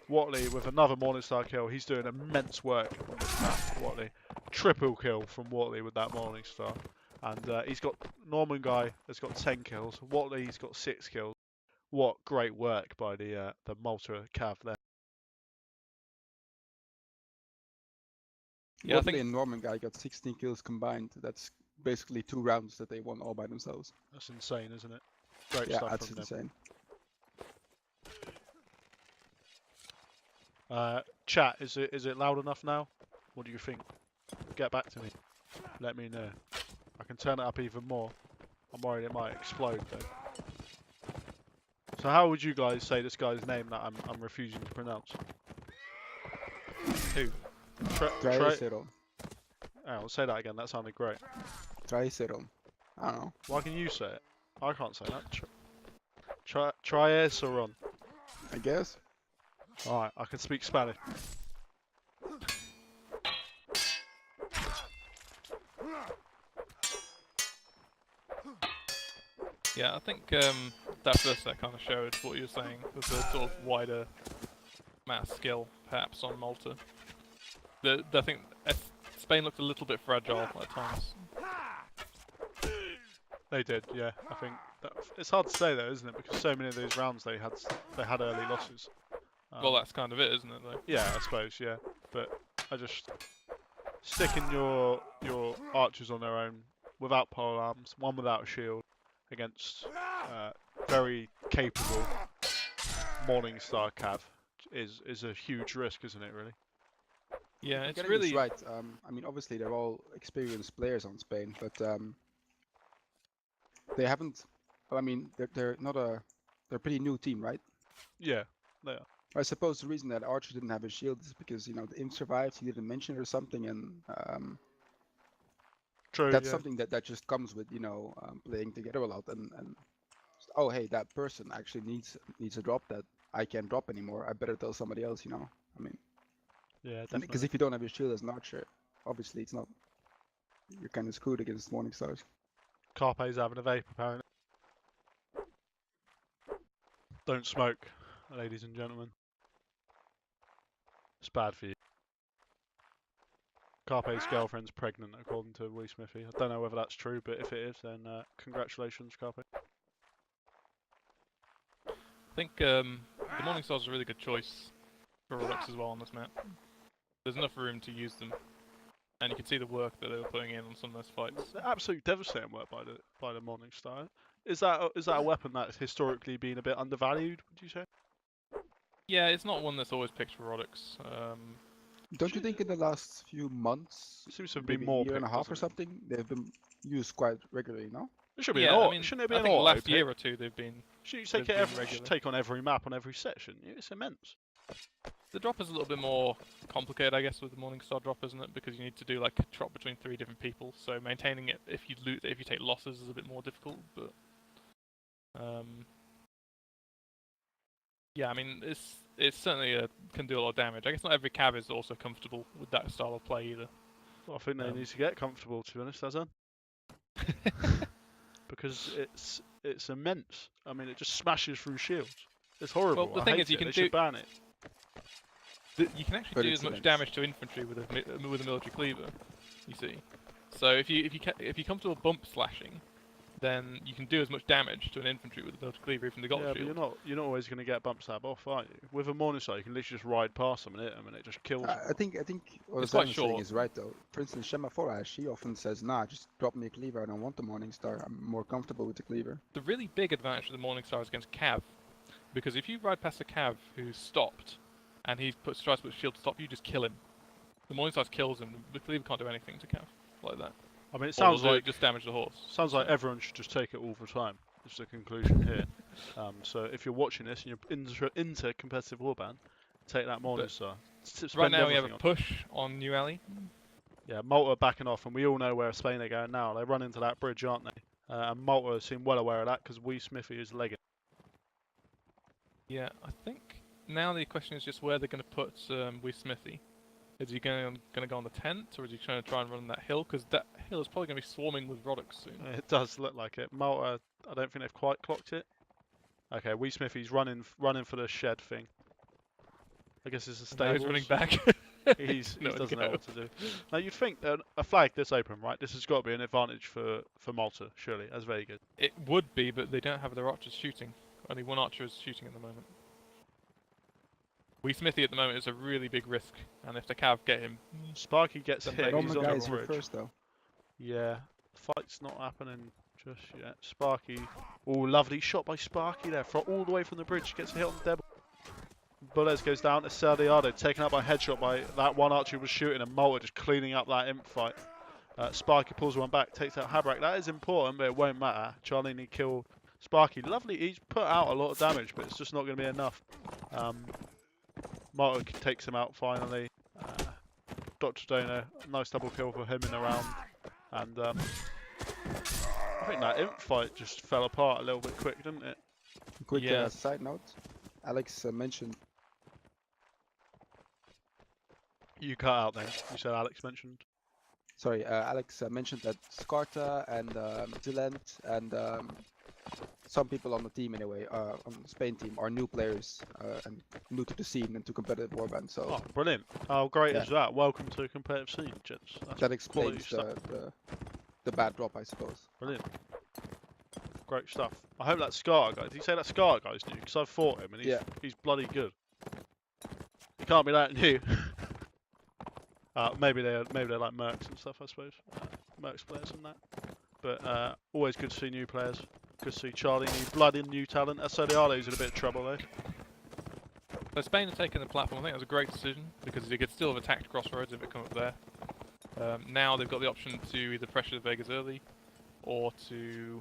Watley with another Morningstar kill. He's doing immense work on this map. Watley. Triple kill from Watley with that Morningstar. And he's got Norman guy has got 10 kills. Watley's got 6 kills. What great work by the Malta Cav there. Yeah, Watley and Norman guy got 16 kills combined. That's basically 2 rounds that they won all by themselves. That's insane, isn't it? Great Yeah, stuff that's from them. insane. Chat, is it loud enough now? What do you think? Get back to me. Let me know. I can turn it up even more. I'm worried it might explode though. So how would you guys say this guy's name that I'm refusing to pronounce? Who? Tricero. I'll say that again. That sounded great. Tricero. I don't know. Why can you say it? I can't say that. Triaceron. I guess. Alright, I can speak Spanish. Yeah, I think that first set kind of showed what you were saying with the sort of wider mass skill, perhaps, on Malta. I think Spain looked a little bit fragile at times. They did, yeah. I think it's hard to say though, isn't it? Because so many of those rounds they had early losses. Well, that's kind of it, isn't it, though? Yeah, I suppose, yeah. But I just sticking your archers on their own without pole arms, one without a shield, against very capable Morningstar Cav is a huge risk, isn't it? Really. Yeah, it's Getting really this right. I mean, obviously they're all experienced players on Spain, but they haven't. I mean, they're not they're a pretty new team, right? Yeah, they are. I suppose the reason that Archer didn't have a shield is because the imp survived. He didn't mention it or something, and True. that's Yeah. something that just comes with playing together a lot. And oh hey, that person actually needs a drop that I can't drop anymore. I better tell somebody else. I mean. Yeah, definitely. Because if you don't have a shield as an archer, obviously it's not. You're kind of screwed against Morningstars. Carpe's having a vape apparently. Don't smoke, ladies and gentlemen. It's bad for you. Carpe's girlfriend's pregnant, according to WIS. I don't know whether that's true, but if it is, then congratulations, Carpe. I think the Morningstars are a really good choice for Redux as well on this map. There's enough room to use them, and you can see the work that they were putting in on some of those fights. Absolutely devastating work by the Morningstar. Is that a weapon that's historically been a bit undervalued? Would you say? Yeah, it's not one that's always picked for Rodux. Don't you think in the last few months, It seems to have maybe been more a year and a picked, half or doesn't it? something, they've been used quite regularly, no? It should be yeah, an I mean, shouldn't it be I an think auto last pick? year or two they've been. Shouldn't you they've been should regular. take on every map on every set, shouldn't you? It's immense. The drop is a little bit more complicated, I guess, with the Morningstar drop, isn't it? Because you need to do like a drop between 3 different people. So maintaining it if you take losses is a bit more difficult. But yeah, I mean it's certainly can do a lot of damage. I guess not every cav is also comfortable with that style of play either. Well, I think they need to get comfortable, to be honest, Azan. Because it's immense. I mean, it just smashes through shields. It's horrible. Well, the I thing hate is, you it. can They do. should ban it. You can actually But do it's as much immense. damage to infantry with a military cleaver. You see, so if you come to a bump slashing, then you can do as much damage to an infantry with a military cleaver even the gold Yeah, shield. but you're not always going to get bump stab off, are you? With a Morningstar, you can literally just ride past them and hit them, and it just kills them. I think what It's Sam quite is saying short. is right though. For instance, Shema Fora, she often says, "Nah, just drop me a cleaver. I don't want the Morningstar. I'm more comfortable with the cleaver." The really big advantage of the Morningstar is against cav, because if you ride past a cav who's stopped, and he tries to put shield to stop you, just kill him. The Morningstar kills him. The cleaver can't do anything to cav like that. I mean, it Or sounds does it like just damage the horse. everyone should just take it all the time. Is the conclusion here. So if you're watching this and you're into competitive warband, take that Morningstar. Right now we have a push on New Alley. Yeah, Malta backing off, and we all know where Spain are going now. They run into that bridge, aren't they? And Malta seem well aware of that because WIS Smithy is legging. Yeah, I think now the question is just where they're going to put WIS Smithy. Is he going to go on the tent, or is he trying to run that hill? Because that hill is probably going to be swarming with Roddox soon. It does look like it. Malta, I don't think they've quite clocked it. Okay, WIS Smithy's running for the shed thing. I guess it's a Now stables. he's running back. He Nowhere to doesn't know go. what to do. Now you'd think that a flag this open, right? This has got to be an advantage for Malta, surely. That's very good. It would be, but they don't have their archers shooting. Only one archer is shooting at the moment. WIS Smithy at the moment is a really big risk, and if the Cav get him, Sparky gets Then hit. maybe He's Roman on guys the here bridge. first though. Yeah, fight's not happening just yet. Sparky, oh, lovely shot by Sparky there, all the way from the bridge. Gets a hit on Deb. Bullets goes down to Sardiado, taken out by headshot by that one archer who was shooting, and Malta just cleaning up that imp fight. Sparky pulls one back, takes out Habrak. That is important, but it won't matter. Charlini killed Sparky. Lovely, he's put out a lot of damage, but it's just not going to be enough. Malta takes him out finally. Dr. Dono, nice double kill for him in the round. And I think that imp fight just fell apart a little bit quick, didn't it? Quick Yeah. side note. Alex mentioned. You cut out then. You said Alex mentioned. Sorry, Alex mentioned that Scarta and Dilent and some people on the team anyway, on the Spain team, are new players and new to the scene and to competitive warband. So Oh, brilliant. How great Yeah. is that? Welcome to the competitive scene, gents. That's that quality explains stuff. the bad drop, I suppose. Brilliant. Great stuff. I hope that Scar guy, did you say that Scar guy's new? Because I've fought him and he's bloody good. He can't be that new. Maybe they're like Mercs and stuff, I suppose. Mercs players and that. But always good to see new players. Good to see Charlie, bloody new talent. Assodiado's in a bit of trouble though. So Spain have taken the platform. I think that was a great decision because they could still have attacked Crossroads if it come up there. Now they've got the option to either pressure the Vegas early or to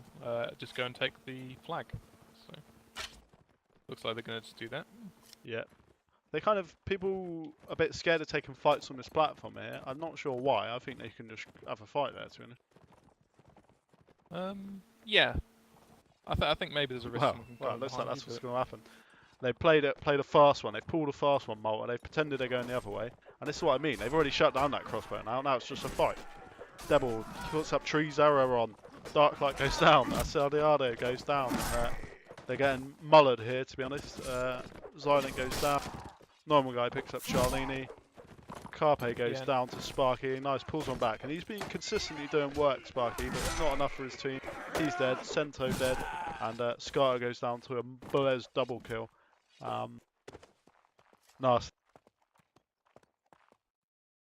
just go and take the flag. So looks like they're going to just do that. Yeah. They kind of, people a bit scared of taking fights on this platform here. I'm not sure why. I think they can just have a fight there, to be honest. Yeah. I think maybe there's a risk. someone can come Looks like behind that's you, what's but- going to happen. They played a fast one. They pulled a fast one, Malta. They've pretended they're going the other way. And this is what I mean. They've already shut down that crossbow now. Now it's just a fight. Devil puts up Tree's arrow on. Darklight goes down. Assodiado goes down. They're getting mullered here, to be honest. Xiolent goes down. Normal guy picks up Charlini. Carpe goes down to Sparky. Nice, pulls one back. And he's been consistently doing work, Sparky, but it's not enough for his team. He's dead. Cento dead. And Scarter goes down to a Bullez double kill. Nice.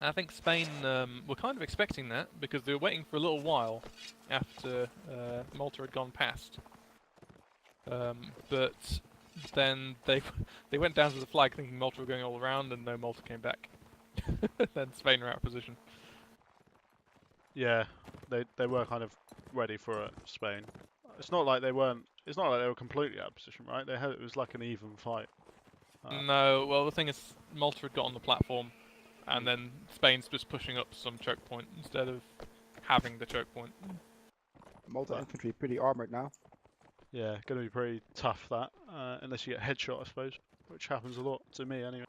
I think Spain were kind of expecting that because they were waiting for a little while after Malta had gone past. But then they went down to the flag thinking Malta were going all around, and no, Malta came back. Then Spain were out of position. Yeah, they were kind of ready for it, Spain. It's not like they weren't. It's not like they were completely out of position, right? It was like an even fight. No, well the thing is, Malta had got on the platform, and then Spain's just pushing up some choke point instead of having the choke point. Malta infantry pretty armored now. Yeah, going to be pretty tough that, unless you get headshot, I suppose, which happens a lot to me anyway.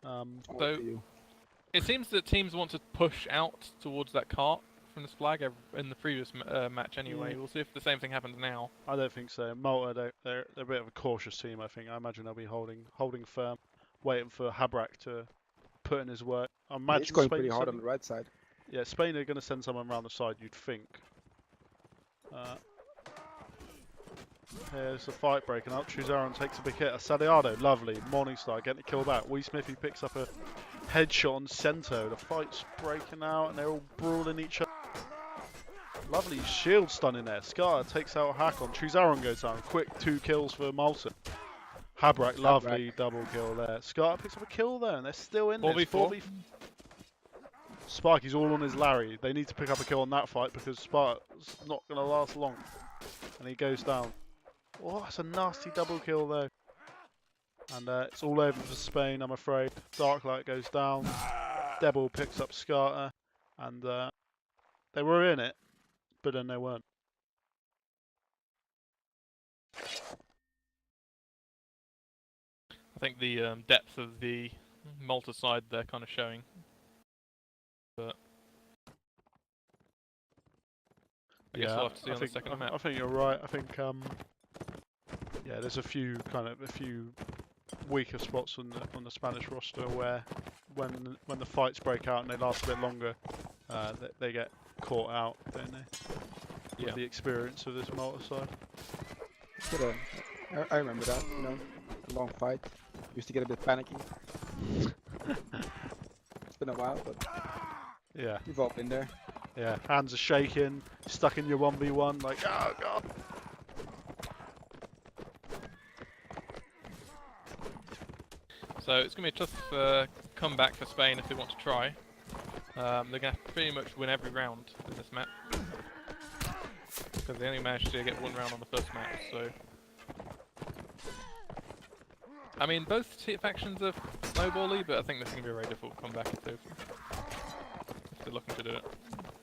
So it seems that teams want to push out towards that cart from this flag in the previous match anyway. We'll see if the same thing happens now. I don't think so. Malta, they're a bit of a cautious team, I think. I imagine they'll be holding firm, waiting for Habrak to put in his work. I imagine It's going Spain pretty hard on sending- the right side. Yeah, Spain are going to send someone around the side, you'd think. Here's the fight breaking up. Truzaron takes a big hit. Assodiado, lovely. Morningstar getting the kill back. WIS Smithy picks up a headshot on Cento. The fight's breaking out and they're all brawling each other. Lovely shield stun in there. Scar takes out Hakon. Truzaron goes down. Quick 2 kills for Malta. Habrak, lovely double kill there. Scar picks up a kill there and they're still in this. 4v4. Sparky's all on his Larry. They need to pick up a kill on that fight because Spark's not going to last long. And he goes down. Oh, that's a nasty double kill though. And it's all over for Spain, I'm afraid. Darklight goes down. Devil picks up Scarter. And they were in it, but then they weren't. I think the depth of the Malta side they're kind of showing. But I guess we'll have to see on the second map. I think you're right. I think yeah, there's a few weaker spots on the Spanish roster where when the fights break out and they last a bit longer, they get caught out, don't they? With the experience of this Malta side. But, I remember that, you know, a long fight. Used to get a bit panicky. It's been a while, but yeah, we've all been there. Yeah, hands are shaking, stuck in your 1v1, like, oh god. So it's going to be a tough comeback for Spain if they want to try. They're going to have to pretty much win every round in this map. Because they only managed to get one round on the first map, so... I mean, both factions are snowbally, but I think this is going to be a very difficult comeback if they're looking to do it.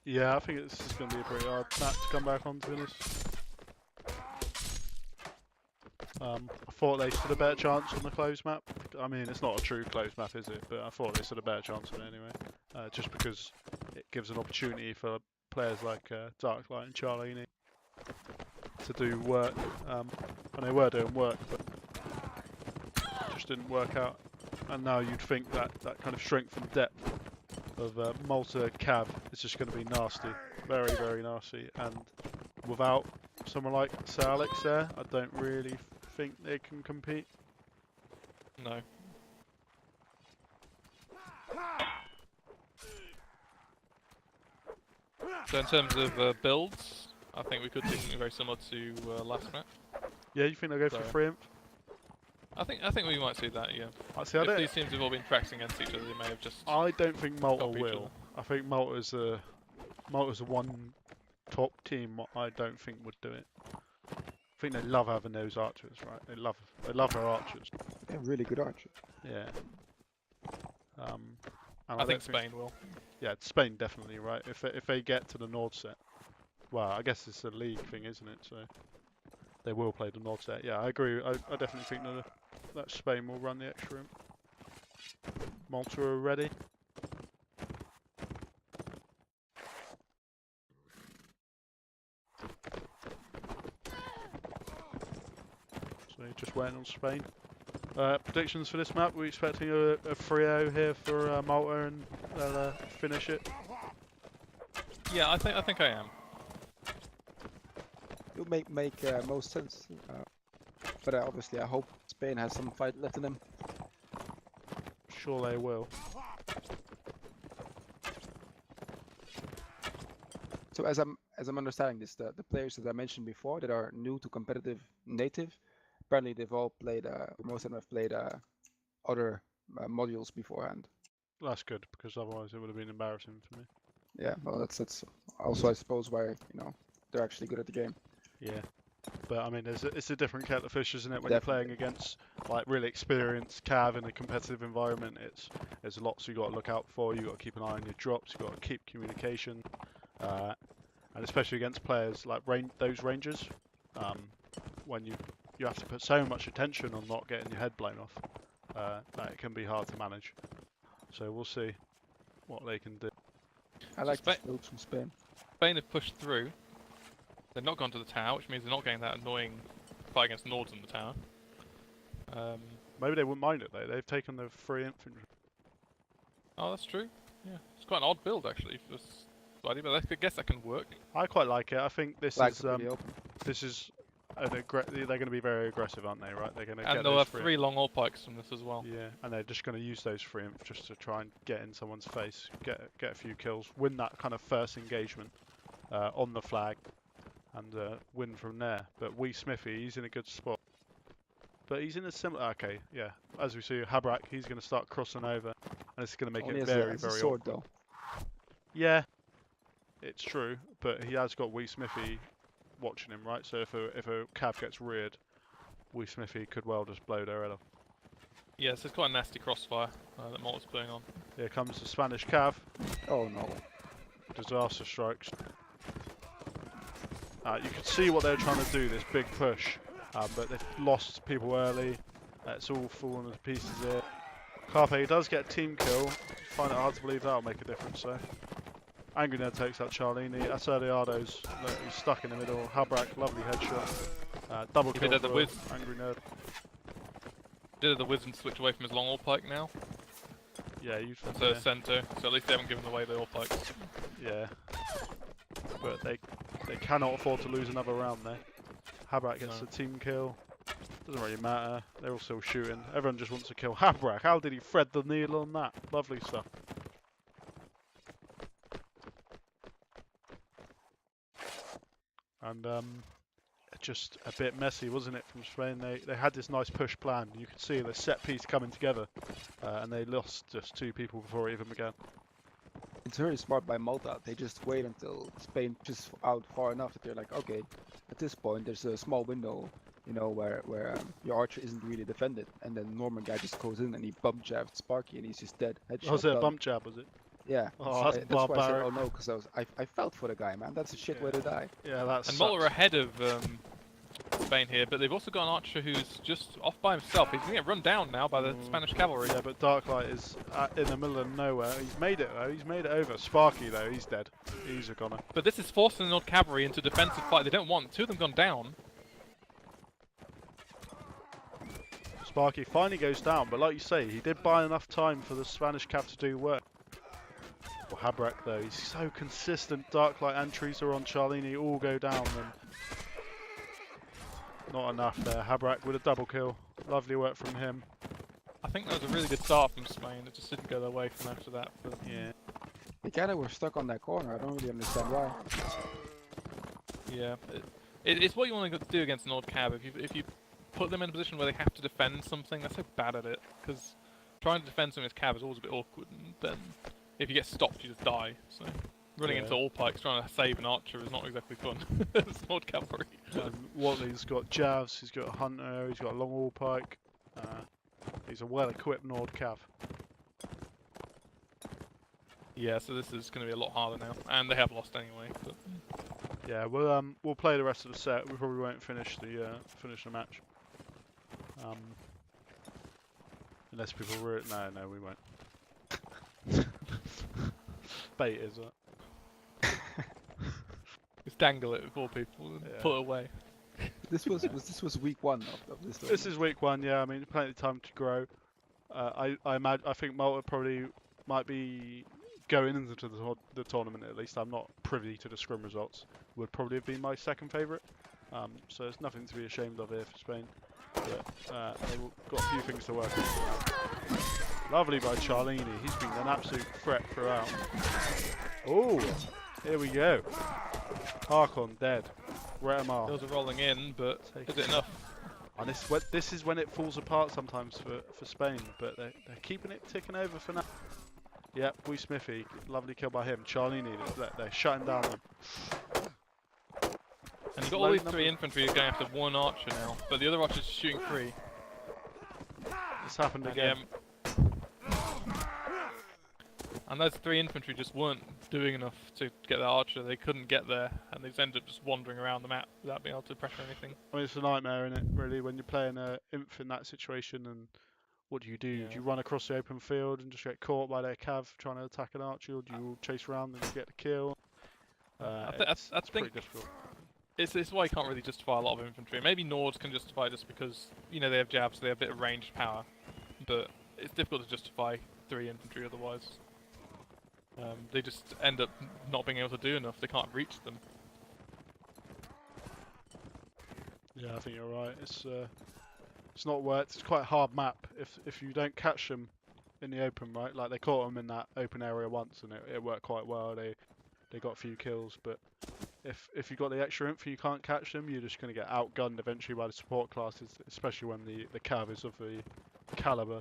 Yeah, I think this is going to be a pretty hard map to come back on, to be honest. I thought they stood a better chance on the closed map. I mean, it's not a true closed map, is it? But I thought they stood a better chance on it anyway. Just because it gives an opportunity for players like Darklight and Charlini to do work. And they were doing work, but it just didn't work out. And now you'd think that kind of strength and depth of Malta Cav is just going to be nasty. Very, very nasty. And without someone like Sir Alex there, I don't really think they can compete. No. So in terms of builds, I think we could see something very similar to last map. Yeah, you think they'll go for 3 imp? I think we might see that, yeah. If these teams have all been practicing against each other, they may have just... I don't think Malta will. I think Malta's the one top team I don't think would do it. I think they love having those archers, right? They love their archers. They're really good archers. Yeah. I think Spain will. Yeah, Spain definitely, right? If they get to the Nord set, well, I guess it's a league thing, isn't it? So they will play the Nord set. Yeah, I agree. I definitely think that Spain will run the extra imp. Malta are ready. So just waiting on Spain. Predictions for this map? We're expecting a 3-0 here for Malta, and they'll finish it. Yeah, I think I am. It would make most sense. But obviously, I hope Spain has some fight left in them. Sure, they will. So as I'm understanding this, the players that I mentioned before that are new to competitive native, apparently they've all played, most of them have played other modules beforehand. That's good, because otherwise it would have been embarrassing for me. Yeah, well, that's also, I suppose, why, you know, they're actually good at the game. Yeah, but I mean, it's a different kettle of fish, isn't it? When you're playing against like really experienced Cav in a competitive environment, there's lots you got to look out for. You got to keep an eye on your drops. You got to keep communication, and especially against players like those rangers, when you have to put so much attention on not getting your head blown off, that it can be hard to manage. So we'll see what they can do. I like the builds from Spain. Spain have pushed through. They've not gone to the tower, which means they're not getting that annoying fight against Nords in the tower. Maybe they wouldn't mind it though. They've taken the 3 infantry. Oh, that's true. Yeah, it's quite an odd build actually for Spidey, but I guess that can work. I quite like it. I think this they're going to be very aggressive, aren't they? Right? They're going to get they'll have 3 long all pikes from this as well. Yeah, and they're just going to use those 3 imp just to try and get in someone's face, get a few kills, win that kind of first engagement on the flag, and win from there. But Smithy, he's in a good spot. But he's in a similar... Okay, yeah. As we see, Habrak, he's going to start crossing over, and it's going to make it very, very sword, awkward. Though. Yeah, it's true, but he has got Smithy watching him, right? So if a Cav gets reared, Smithy could well just blow their head off. Yeah, so it's quite a nasty crossfire that Malta's putting on. Here comes the Spanish Cav. Oh no. Disaster strikes. You can see what they're trying to do, this big push, but they've lost people early. It's all falling to pieces here. Carpe does get a team kill. Find it hard to believe that'll make a difference though. Angry Nerd takes out Charlini. Acerdiado's he's stuck in the middle. Habrak, lovely headshot. Double kill did the for whiz. Angry Nerd. Did the whiz and switch away from his long all pike now? Yeah, you've So centre. So at least they haven't given away the all pikes. Yeah. But they cannot afford to lose another round there. Habrak gets the team kill. Doesn't really matter. They're all still shooting. Everyone just wants to kill Habrak. How did he thread the needle on that? Lovely stuff. And just a bit messy, wasn't it, from Spain? They had this nice push plan. You could see the set piece coming together, and they lost just 2 people before it even began. It's very smart by Malta. They just wait until Spain just out far enough that they're like, okay, at this point there's a small window, you know, where your archer isn't really defended, and then Norman guy just goes in and he bump jabbed Sparky and he's just dead. Headshot Was it a done. bump jab, was it? Yeah. Oh, So that's that's why I said, barbaric. oh no, because I felt for the guy, man. That's a shit way to die. Yeah, that's. And Malta are ahead of Spain here, but they've also got an archer who's just off by himself. He's going to get run down now by the Spanish cavalry. Yeah, but Darklight is in the middle of nowhere. He's made it though. He's made it over. Sparky though, he's dead. He's a goner. But this is forcing the Nord cavalry into defensive fight. They don't want. 2 of them gone down. Sparky finally goes down, but like you say, he did buy enough time for the Spanish cav to do work. Well, Habrak though, he's so consistent. Darklight and Teresa on Charlini all go down, and not enough there. Habrak with a double kill. Lovely work from him. I think that was a really good start from Spain. It just didn't go their way from after that. But Yeah. They kind of were stuck on that corner. I don't really understand why. yeah, it's what you want to do against Nord Cav. If you put them in a position where they have to defend something, they're so bad at it. Because trying to defend something as Cav is always a bit awkward. And then if you get stopped, you just die. So running into all pikes trying to save an archer is not exactly fun. It's Nord cavalry. Watley's got Javs, he's got a Hunter, he's got a long all pike. He's a well-equipped Nord cav. Yeah, so this is going to be a lot harder now, and they have lost anyway. But Yeah, we'll play the rest of the set. We probably won't finish the match. Unless people no, we won't. Bait is it? just dangle it before people and put it away. This was week 1 of this. This is week 1. Yeah, I mean plenty of time to grow. I think Malta probably might be going into the tournament at least. I'm not privy to the scrum results. Would probably have been my second favourite. So there's nothing to be ashamed of here for Spain. But they've got a few things to work on. Lovely by Charlini. He's been an absolute threat throughout. Oh, here we go. Harkon dead. Retamar. Those are rolling in, but is it enough? And this is when it falls apart sometimes for Spain, but they're keeping it ticking over for now. Yep, Wee Smithy, lovely kill by him. Charlini, they're shutting down them. And you've got all these 3 infantry going after 1 archer now, but the other archer's shooting free. This happened again. And those 3 infantry just weren't doing enough to get the archer. They couldn't get there, and they just ended up just wandering around the map without being able to pressure anything. I mean, it's a nightmare, isn't it, really, when you're playing an inf in that situation, and what do you do? Yeah. Do you run across the open field and just get caught by their cav trying to attack an archer, or do you chase around and get the kill? I It's think pretty difficult. it's why you can't really justify a lot of infantry. Maybe Nords can justify just because, you know, they have jabs, so they have a bit of ranged power. But it's difficult to justify 3 infantry otherwise. They just end up not being able to do enough. They can't reach them. Yeah, I think you're right. It's not worked. It's quite a hard map if you don't catch them in the open, right? Like they caught them in that open area once, and it worked quite well. They got a few kills, but if you got the extra info, you can't catch them. You're just going to get outgunned eventually by the support classes, especially when the cav is of the caliber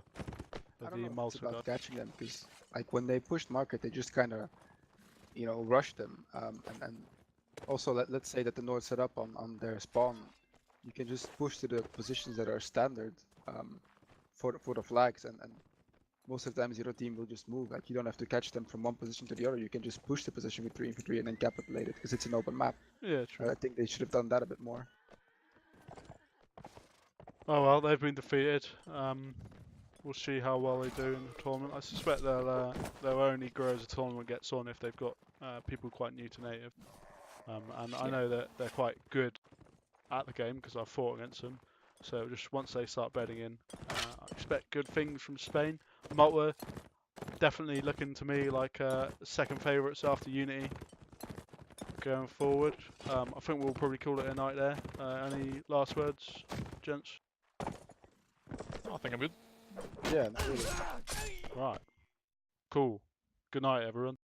I of don't the know if it's Malta about guy. catching them, because like when they pushed market, they just kind of, you know, rushed them. And also let's say that the North set up on their spawn, you can just push to the positions that are standard for the flags, and most of the times the other team will just move. Like you don't have to catch them from one position to the other. You can just push the position with 3 infantry and then capitulate it because it's an open map. Yeah, true. I think they should have done that a bit more. Oh well, they've been defeated. We'll see how well they do in the tournament. I suspect they'll only grow as the tournament gets on if they've got people quite new to native. And I know that they're quite good at the game because I've fought against them. So just once they start bedding in, I expect good things from Spain. Malta definitely looking to me like second favourites after Unity going forward. I think we'll probably call it a night there. Any last words, gents? I think I'm good. Yeah, not really. Right. Cool. Good night, everyone.